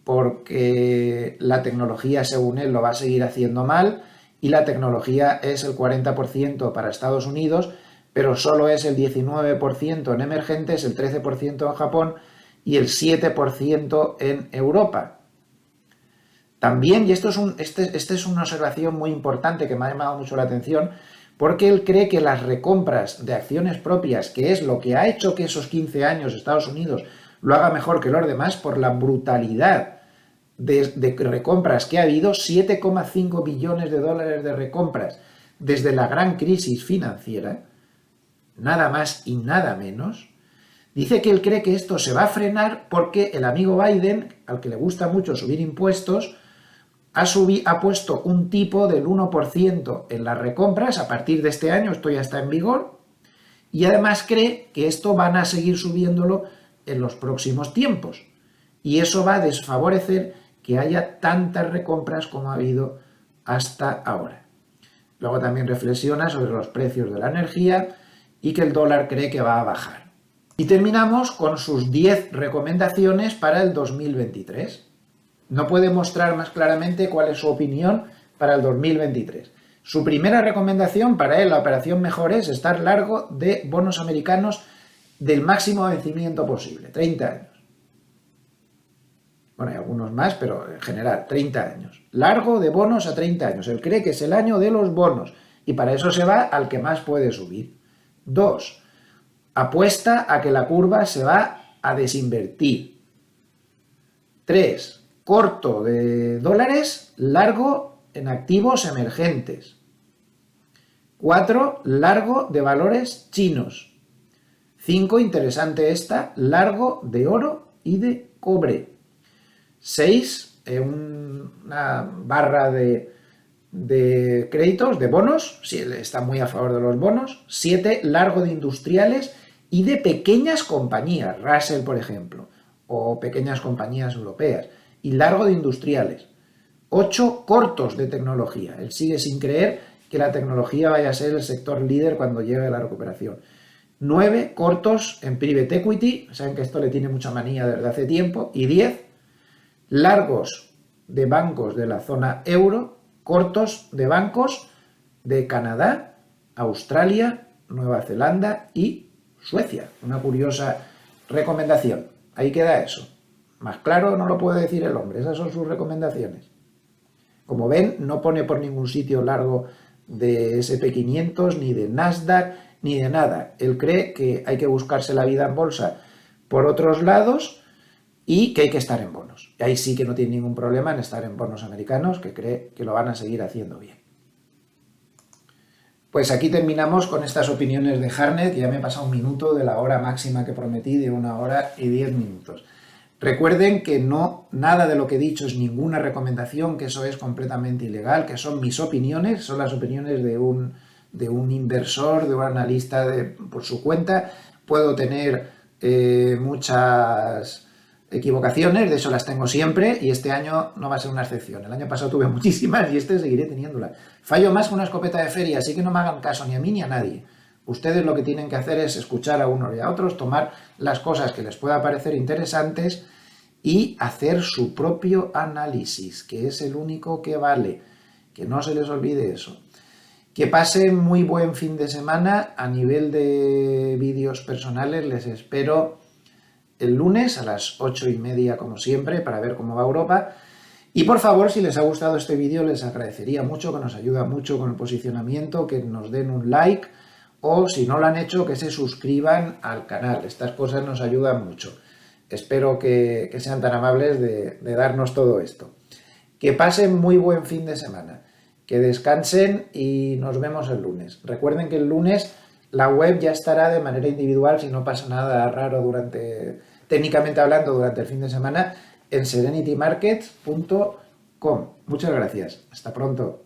S1: porque la tecnología según él lo va a seguir haciendo mal y la tecnología es el 40% para Estados Unidos, pero solo es el 19% en emergentes, el 13% en Japón y el 7% en Europa. También, y esto es una observación muy importante que me ha llamado mucho la atención, porque él cree que las recompras de acciones propias, que es lo que ha hecho que esos 15 años Estados Unidos lo haga mejor que los demás, por la brutalidad de recompras que ha habido, 7,5 billones de dólares de recompras desde la gran crisis financiera, nada más y nada menos. Dice que él cree que esto se va a frenar porque el amigo Biden, al que le gusta mucho subir impuestos, ha puesto un tipo del 1% en las recompras a partir de este año, esto ya está en vigor, y además cree que esto van a seguir subiéndolo en los próximos tiempos. Y eso va a desfavorecer que haya tantas recompras como ha habido hasta ahora. Luego también reflexiona sobre los precios de la energía y que el dólar cree que va a bajar. Y terminamos con sus 10 recomendaciones para el 2023. No puede mostrar más claramente cuál es su opinión para el 2023. Su primera recomendación para él, la operación mejor, es estar largo de bonos americanos del máximo vencimiento posible, 30 años. Bueno, hay algunos más, pero en general, 30 años. Largo de bonos a 30 años. Él cree que es el año de los bonos y para eso se va al que más puede subir. 2. apuesta a que la curva se va a desinvertir. 3. Corto de dólares, largo en activos emergentes. 4. Largo de valores chinos. 5. Interesante esta, largo de oro y de cobre. 6. Una barra de créditos, de bonos, sí, está muy a favor de los bonos. 7. Largo de industriales y de pequeñas compañías, Russell, por ejemplo, o pequeñas compañías europeas. Y largo de industriales. 8. Cortos de tecnología. Él sigue sin creer que la tecnología vaya a ser el sector líder cuando llegue la recuperación. 9. Cortos en private equity. Saben que esto le tiene mucha manía desde hace tiempo. Y 10. Largos de bancos de la zona euro, cortos de bancos de Canadá, Australia, Nueva Zelanda y Suecia. Una curiosa recomendación. Ahí queda eso. Más claro no lo puede decir el hombre. Esas son sus recomendaciones. Como ven, no pone por ningún sitio largo de SP500, ni de Nasdaq, ni de nada. Él cree que hay que buscarse la vida en bolsa por otros lados y que hay que estar en bonos. Y ahí sí que no tiene ningún problema en estar en bonos americanos, que cree que lo van a seguir haciendo bien. Pues aquí terminamos con estas opiniones de Hartnett, que ya me he pasado un minuto de la hora máxima que prometí, de 1 hora y 10 minutos. Recuerden que nada de lo que he dicho es ninguna recomendación, que eso es completamente ilegal, que son mis opiniones, son las opiniones de un inversor, de un analista por su cuenta. Puedo tener muchas equivocaciones, de eso las tengo siempre, y este año no va a ser una excepción. El año pasado tuve muchísimas y este seguiré teniéndolas. Fallo más que una escopeta de feria, así que no me hagan caso ni a mí ni a nadie. Ustedes lo que tienen que hacer es escuchar a unos y a otros, tomar las cosas que les pueda parecer interesantes y hacer su propio análisis, que es el único que vale. Que no se les olvide eso. Que pasen muy buen fin de semana. A nivel de vídeos personales les espero el lunes a las 8:30 como siempre para ver cómo va Europa. Y por favor, si les ha gustado este vídeo, les agradecería mucho, que nos ayuda mucho con el posicionamiento, que nos den un like, o si no lo han hecho, que se suscriban al canal. Estas cosas nos ayudan mucho. Espero que sean tan amables de darnos todo esto. Que pasen muy buen fin de semana, que descansen y nos vemos el lunes. Recuerden que el lunes la web ya estará de manera individual, si no pasa nada raro técnicamente hablando, durante el fin de semana, en serenitymarkets.com. Muchas gracias. Hasta pronto.